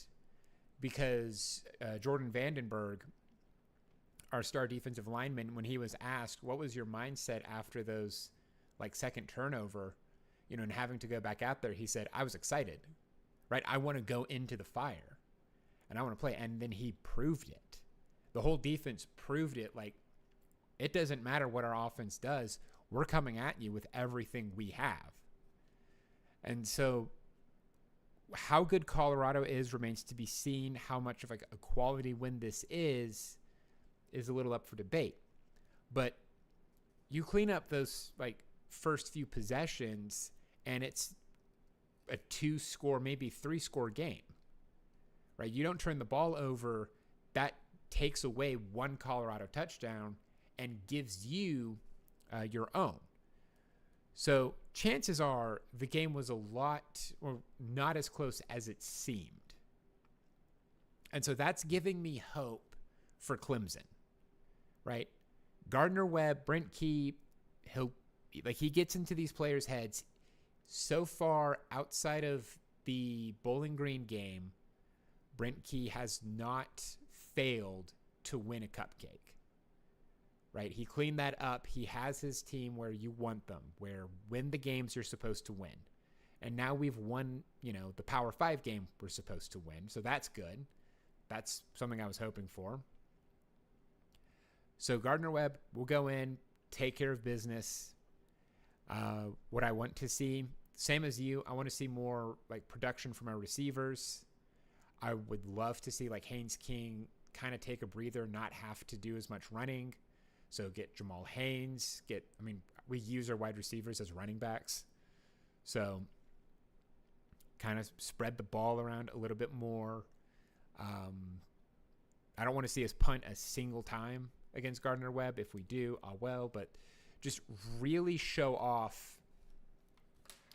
because Jordan Vandenberg, our star defensive lineman, when he was asked, what was your mindset after those like second turnover, you know, and having to go back out there, he said, I was excited, right? I want to go into the fire and I want to play. And then he proved it. The whole defense proved it. Like, it doesn't matter what our offense does. We're coming at you with everything we have. And so how good Colorado is remains to be seen. How much of like a quality win this is a little up for debate. But you clean up those like first few possessions and it's a 2-score, maybe 3-score game, right? You don't turn the ball over. That takes away 1 Colorado touchdown and gives you your own. So chances are the game was a lot or not as close as it seemed. And so that's giving me hope for Clemson, right? Gardner Webb, Brent Key, he gets into these players' heads. So far, outside of the Bowling Green game, Brent Key has not failed to win a cupcake, right? He cleaned that up. He has his team where you want them, where win the games you're supposed to win. And now we've won, the Power 5 game we're supposed to win. So that's good. That's something I was hoping for. So Gardner Webb will go in, take care of business. What I want to see, same as you, I want to see more like production from our receivers. I would love to see like Haynes King kind of take a breather, not have to do as much running. So get Jamal Haynes, we use our wide receivers as running backs. So kind of spread the ball around a little bit more. I don't want to see us punt a single time against Gardner Webb. If we do, but just really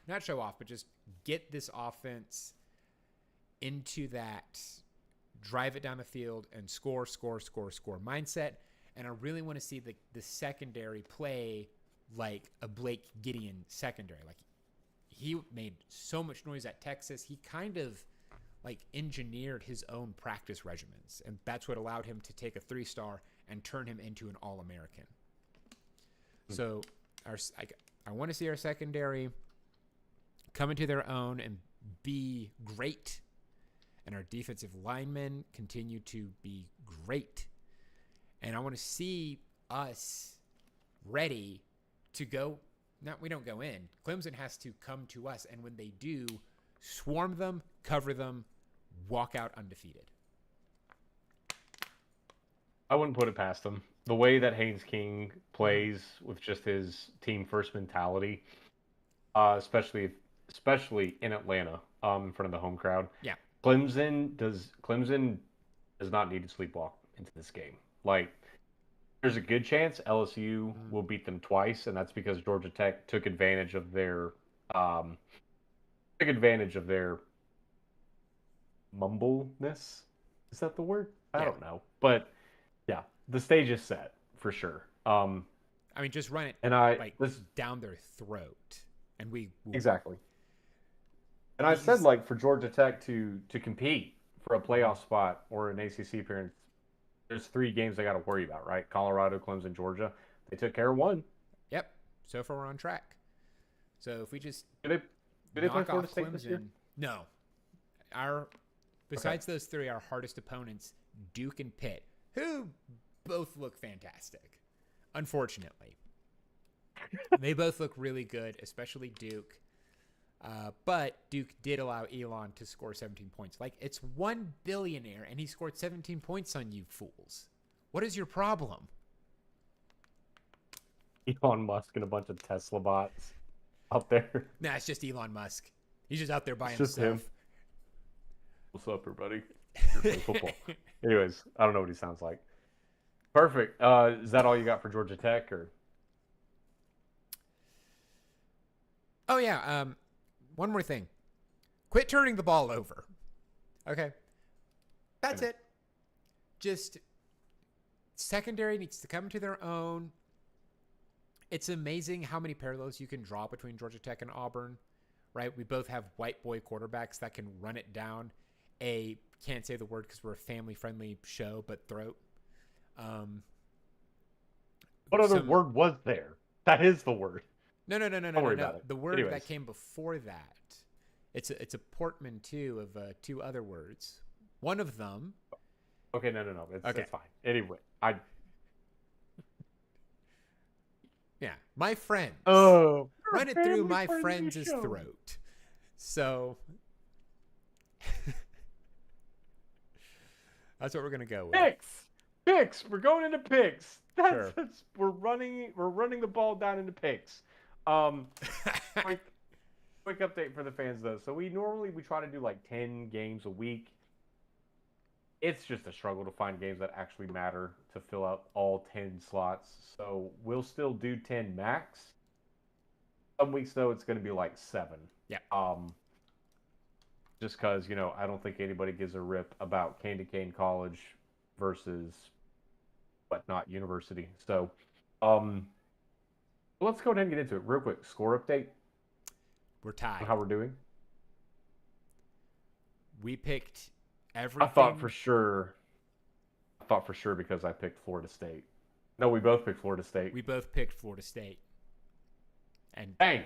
but just get this offense into that drive it down the field and score mindset. And I really want to see the secondary play like a Blake Gideon secondary. Like, he made so much noise at Texas. He kind of like engineered his own practice regimens, and that's what allowed him to take a 3-star and turn him into an All-American. So I want to see our secondary come into their own and be great, and our defensive linemen continue to be great. And I want to see us ready to go. We don't go in. Clemson has to come to us, and when they do, swarm them, cover them, walk out undefeated. I wouldn't put it past them. The way that Haynes King plays with just his team first mentality, especially in Atlanta, in front of the home crowd. Yeah. Clemson does not need to sleepwalk into this game. Like, there's a good chance LSU will beat them twice, and that's because Georgia Tech took advantage of their mumbleness. Is that the word? I don't know. But yeah, the stage is set for sure. I mean, just run it And down their throat, and we exactly. And I said, like, for Georgia Tech to compete for a playoff spot or an ACC appearance, there's 3 games they got to worry about, right? Colorado, Clemson, Georgia. They took care of one. Yep. So far, we're on track. So if we just do they play Florida State Clemson, this year? No. Besides those 3, our hardest opponents, Duke and Pitt, who both look fantastic. Unfortunately, they both look really good, especially Duke. But Duke did allow Elon to score 17 points. Like, it's one billionaire, and he scored 17 points on you fools. What is your problem? Elon Musk and a bunch of Tesla bots out there. Nah, it's just Elon Musk. He's just out there by Just himself. him. What's up, everybody? Football. Anyways, I don't know what he sounds like. Perfect. Is that all you got for Georgia Tech, or? Oh yeah. One more thing. Quit turning the ball over. Okay. That's it. Just secondary needs to come to their own. It's amazing how many parallels you can draw between Georgia Tech and Auburn, right? We both have white boy quarterbacks that can run it down can't say the word because we're a family-friendly show, but throat. What other word was there? That is the word. No. Don't worry about it. The word Anyways. that came before that. It's a portmanteau of 2 other words. One of them. Okay, no. It's fine. Anyway, Yeah, my friends. Oh, run it through my friends' throat. So that's what we're gonna go with. Picks. We're going into picks. Sure. We're running the ball down into picks. Quick update for the fans though. So we try to do like 10 games a week. It's just a struggle to find games that actually matter to fill out all 10 slots. So we'll still do 10 max. Some weeks though it's going to be like 7. Yeah. Just because, I don't think anybody gives a rip about Candy Cane College versus whatnot university. So let's go ahead and get into it real quick. Score update. We're tied. How we're doing. We picked everything. I thought for sure because I picked Florida State. No, we both picked Florida State. We both picked Florida State. And dang.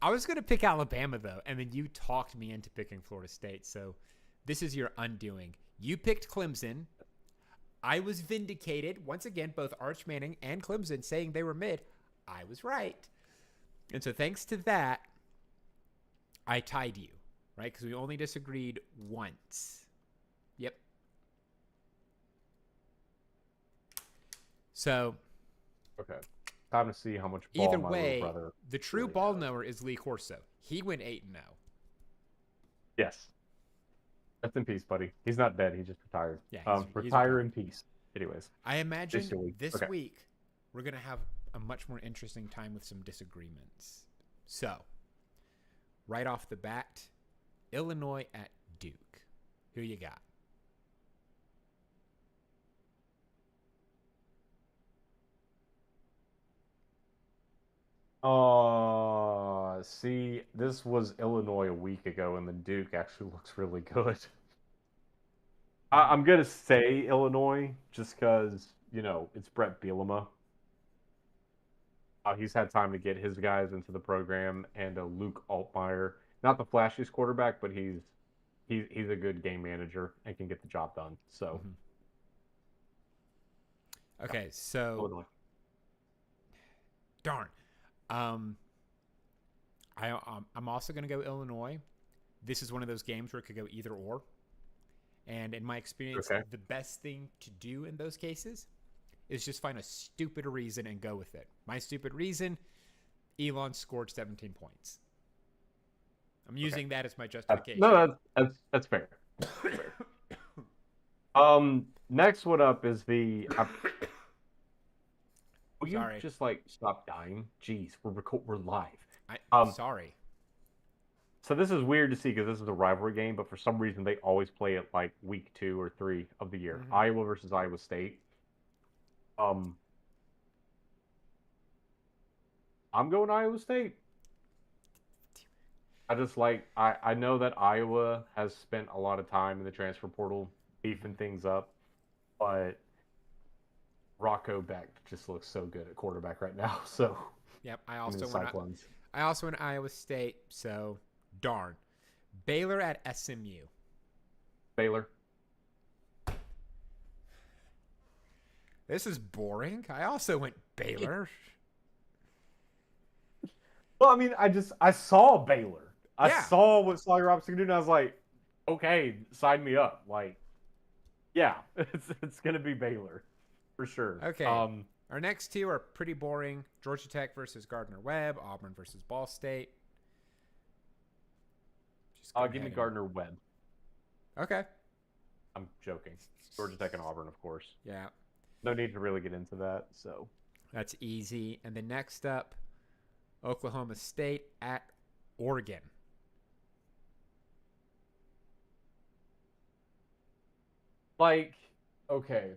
I was going to pick Alabama, though, and then you talked me into picking Florida State. So this is your undoing. You picked Clemson. I was vindicated. Once again, both Arch Manning and Clemson saying they were mid. I was right. And so thanks to that, I tied you, right? Because we only disagreed once. Yep. So. Okay. Time to see how much ball either my way, little brother the true really ball knows. knower is Lee Corso. He went 8-0. Yes. Rest in peace, buddy. He's not dead. He just retired. Yeah, retire in peace. Anyways. I imagine this Okay. week we're going to have a much more interesting time with some disagreements. So, right off the bat, Illinois at Duke. Who you got? See, this was Illinois a week ago, and the Duke actually looks really good. I'm going to say Illinois just because, it's Brett Bielema. He's had time to get his guys into the program, and Luke Altmaier, not the flashiest quarterback, but he's a good game manager and can get the job done. So, Okay, so Illinois. darn. I'm also going to go Illinois. This is one of those games where it could go either or. And in my experience, the best thing to do in those cases is just find a stupid reason and go with it. My stupid reason, Elon scored 17 points. I'm using that as my justification. No, that's fair. Next one up is the... Will you just, stop dying? Jeez, we're live. I'm sorry. So this is weird to see because this is a rivalry game, but for some reason they always play it week 2 or 3 of the year. Iowa versus Iowa State. I'm going Iowa State. I know that Iowa has spent a lot of time in the transfer portal beefing things up, but Rocco Beck just looks so good at quarterback right now. So Yep. the Cyclones. I also went Iowa State. So darn. Baylor at SMU. Baylor. This is boring. I also went Baylor. Well, I mean, I saw Baylor. I Yeah. saw what Sawyer Robinson could do, and I was like, okay, sign me up. Like, yeah, it's gonna be Baylor for sure. Okay. Our next two are pretty boring. Georgia Tech versus Gardner-Webb. Auburn versus Ball State. Give me Gardner-Webb. Okay. I'm joking. Georgia Tech and Auburn, of course. Yeah. No need to really get into that. So that's easy. And then next up, Oklahoma State at Oregon. Like, okay.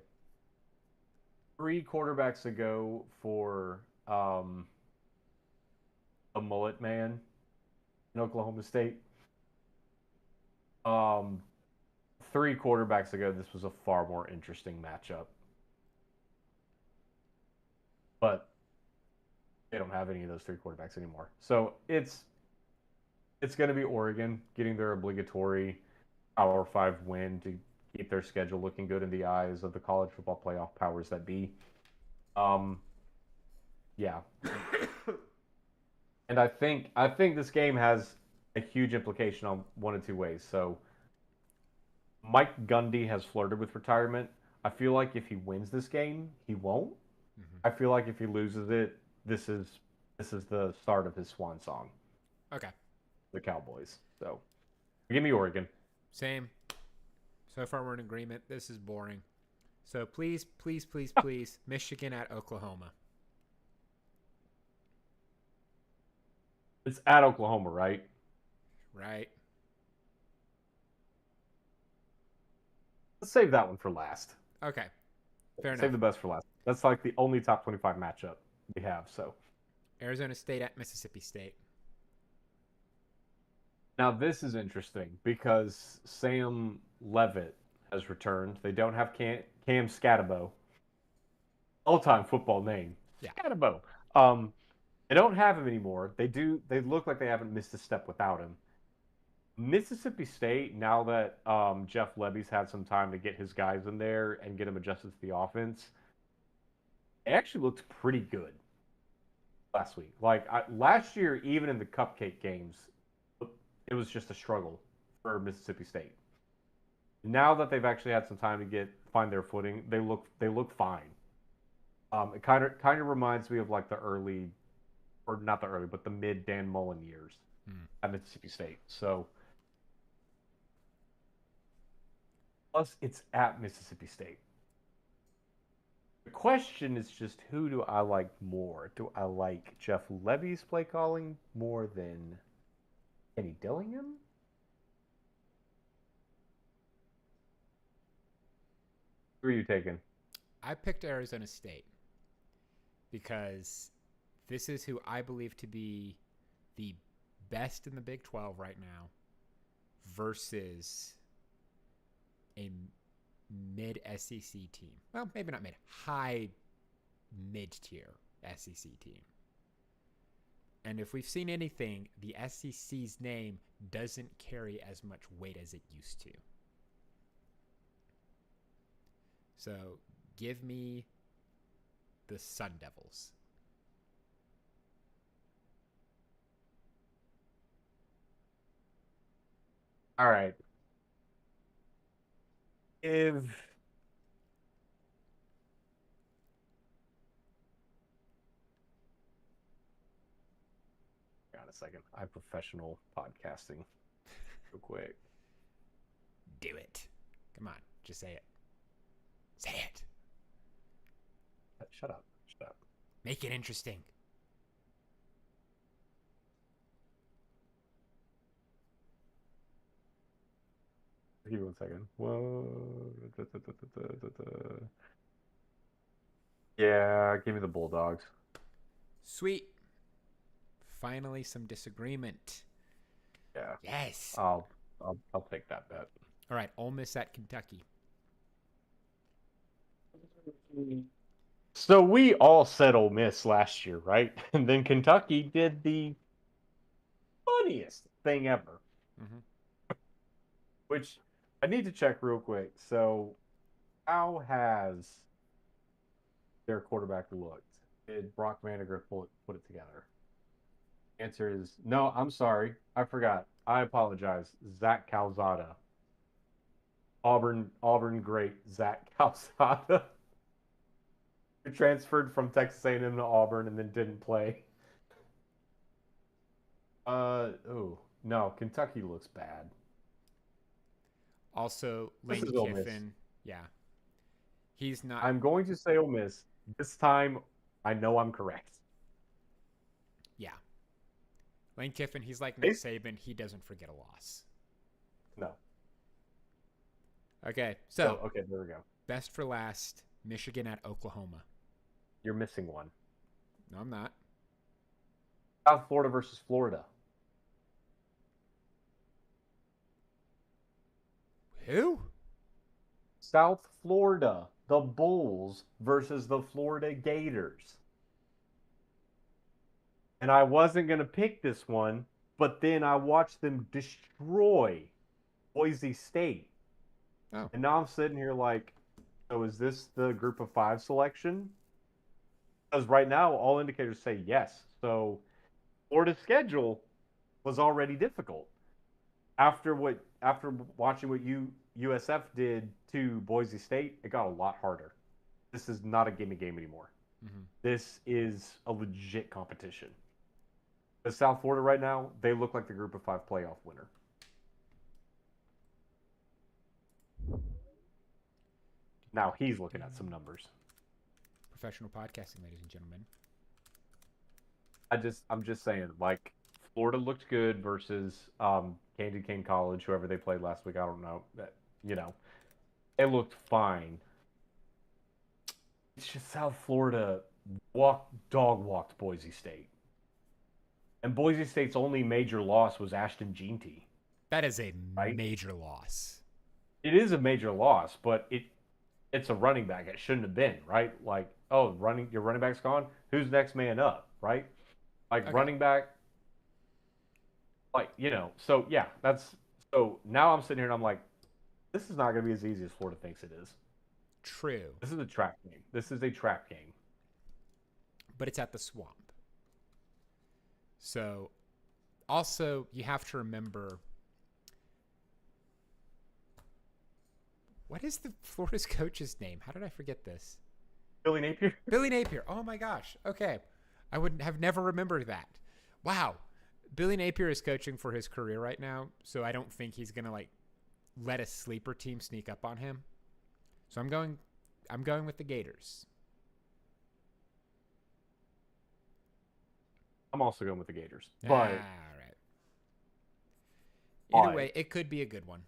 3 quarterbacks ago for a mullet man in Oklahoma State. 3 quarterbacks ago, this was a far more interesting matchup. But they don't have any of those 3 quarterbacks anymore. So it's going to be Oregon getting their obligatory Power 5 win to keep their schedule looking good in the eyes of the college football playoff powers that be. Yeah. And I think this game has a huge implication on one of 2 ways. So Mike Gundy has flirted with retirement. I feel like if he wins this game, he won't. Mm-hmm. I feel like if he loses it, this is the start of his swan song. Okay. The Cowboys. So give me Oregon. Same. So far we're in agreement. This is boring. So please, Michigan at Oklahoma. It's at Oklahoma, right? Right. Let's save that one for last. Okay. Fair enough. Save the best for last. That's like the only top 25 matchup we have. So Arizona State at Mississippi State. Now this is interesting because Sam Leavitt has returned. They don't have Cam Scatabo. All-time football name. Yeah. Scatabo. They don't have him anymore. They do. They look like they haven't missed a step without him. Mississippi State, now that Jeff Lebby's had some time to get his guys in there and get him adjusted to the offense, it actually looked pretty good last week. Like last year, even in the cupcake games, it was just a struggle for Mississippi State. Now that they've actually had some time to find their footing, they look fine. It kind of reminds me of like the early, or not the early, but the mid Dan Mullen years at Mississippi State. So plus it's at Mississippi State. The question is just, who do I like more? Do I like Jeff Lebby's play calling more than Kenny Dillingham? Who are you taking? I picked Arizona State because this is who I believe to be the best in the Big 12 right now versus a mid-SEC team. Well, maybe not mid. High mid-tier SEC team. And if we've seen anything, the SEC's name doesn't carry as much weight as it used to. So give me the Sun Devils. All right. Got a second. I'm professional podcasting. Real quick. Do it. Come on. Just say it. Say it. Shut up. Shut up. Make it interesting. Give me 1 second. Whoa. Yeah, give me the Bulldogs. Sweet. finally some disagreement. Yeah. Yes. I'll take that bet. All right, Ole Miss at Kentucky. So we all said Ole Miss last year, right? And then Kentucky did the funniest thing ever, Mm-hmm. which I need to check real quick. So, how has their quarterback looked? Did Brock Vandagriff put it together? Answer is no. I'm sorry, I forgot. I apologize. Zach Calzada, Auburn great Zach Calzada, who transferred from Texas A&M to Auburn and then didn't play. Oh no, Kentucky looks bad. Also, This Lane is Ole Miss. Kiffin. Yeah. He's not. I'm going to say Ole Miss. This time, I know I'm correct. Yeah. Lane Kiffin, he's like Nick Saban. He doesn't forget a loss. No. Okay, so okay, there we go. best for last, Michigan at Oklahoma. You're missing one. No, I'm not. South Florida versus Florida. Who? South Florida, the Bulls versus the Florida Gators. And I wasn't going to pick this one, but then I watched them destroy Boise State. Oh. And now I'm sitting here like, so is this the group of 5 selection? Because right now, all indicators say yes. So Florida's schedule was already difficult. After watching what USF did to Boise State, it got a lot harder. This is not a gimme game anymore. Mm-hmm. This is a legit competition. But South Florida right now, they look like the group of 5 playoff winner. Now he's looking at some numbers. Professional podcasting, ladies and gentlemen. I'm just saying, like, Florida looked good versus Candy Cane College, whoever they played last week. I don't know. It looked fine. It's just South Florida dog walked Boise State. And Boise State's only major loss was Ashton Jeanty. That is a major loss. It is a major loss, but it's a running back. It shouldn't have been, right? Like, your running back's gone. Who's next man up, right? Like, running back, like, so yeah, so now I'm sitting here and I'm like, this is not going to be as easy as Florida thinks it is. True. This is a trap game. This is a trap game. But it's at the Swamp. So, also, you have to remember, what is the Florida's coach's name? How did I forget this? Billy Napier? Billy Napier. Oh, my gosh. Okay. I would have never remembered that. Wow. Billy Napier is coaching for his career right now, so I don't think he's going to, like, let a sleeper team sneak up on him. So I'm going with the Gators. I'm also going with the Gators. But all right. Either way, it could be a good one.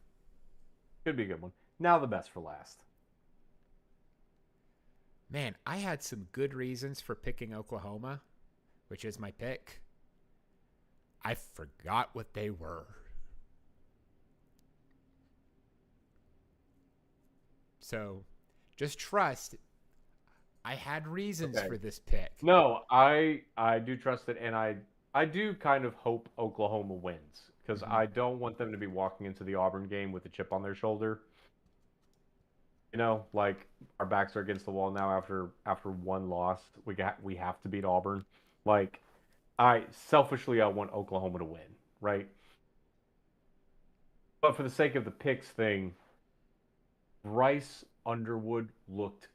Could be a good one. Now the best for last. Man, I had some good reasons for picking Oklahoma, which is my pick. I forgot what they were. So, just trust. I had reasons for this pick. No, I do trust it, and I do kind of hope Oklahoma wins because I don't want them to be walking into the Auburn game with a chip on their shoulder. Like, our backs are against the wall now after one loss. We have to beat Auburn. Like, I want Oklahoma to win, right? But for the sake of the picks thing, Bryce Underwood looked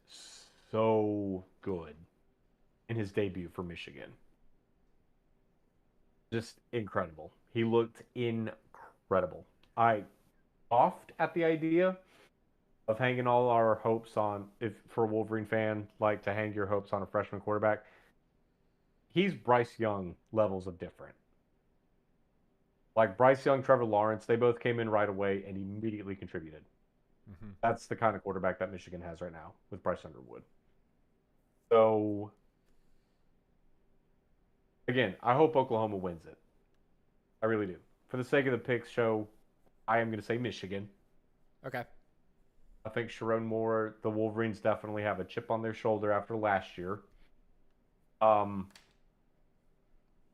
so good in his debut for Michigan. Just incredible. He looked incredible. I scoffed at the idea of hanging all our hopes on, if for a Wolverine fan, like to hang your hopes on a freshman quarterback. He's Bryce Young levels of different. Like Bryce Young, Trevor Lawrence, they both came in right away and immediately contributed. Mm-hmm. That's the kind of quarterback that Michigan has right now with Bryce Underwood. So again, I hope Oklahoma wins it. I really do. For the sake of the picks show, I am going to say Michigan. Okay. I think Sharon Moore, the Wolverines definitely have a chip on their shoulder after last year. And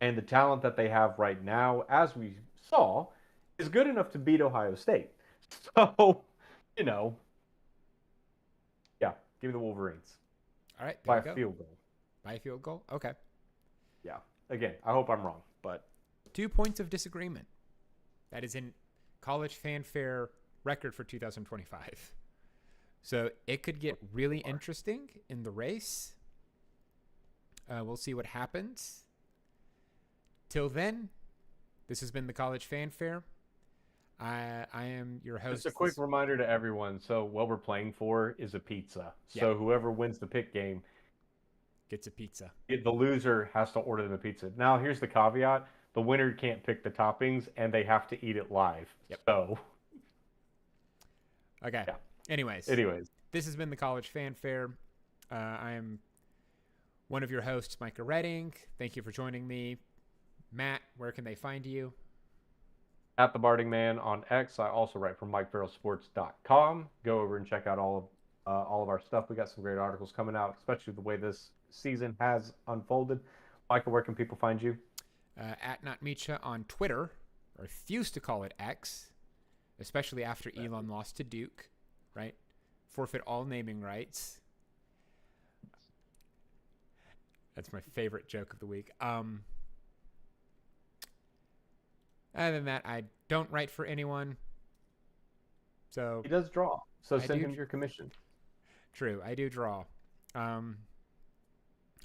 the talent that they have right now, as we saw, is good enough to beat Ohio State. So, you know, yeah, give me the Wolverines All right. There by you a go. field goal. By a field goal. Okay. Yeah. Again, I hope I'm wrong, but 2 points of disagreement. That is in College Fanfare record for 2025. So it could get really interesting in the race. We'll see what happens. Till then, this has been the College Fanfare. I am your host. just a quick reminder to everyone. So what we're playing for is a pizza. Yeah. So whoever wins the pick game Gets a pizza. the loser has to order them a pizza. Now, here's the caveat. The winner can't pick the toppings, and they have to eat it live. Yep. So, okay. Yeah. Anyways, this has been the College Fanfare. I am one of your hosts, Micah Redding. Thank you for joining me. Matt, where can they find you? at the Barding Man on X. I also write for MikeFarrellSports.com. Go over and check out all of our stuff. We got some great articles coming out, especially the way this season has unfolded. Michael, where can people find you? At NotMecha on Twitter. I refuse to call it X, especially after Elon lost to Duke, right? Forfeit all naming rights. That's my favorite joke of the week. Other than that, I don't write for anyone. So He does draw. So I send do- him your commission. True, I do draw. Other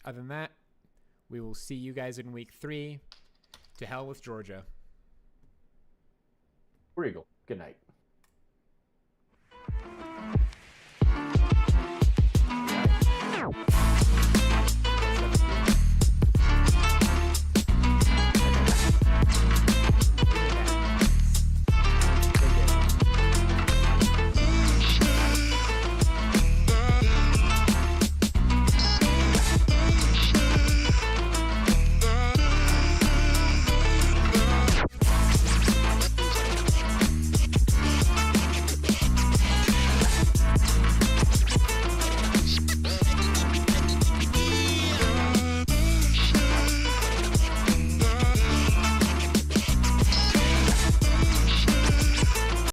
than that, we will see you guys in week 3. To hell with Georgia. Regal. Good night.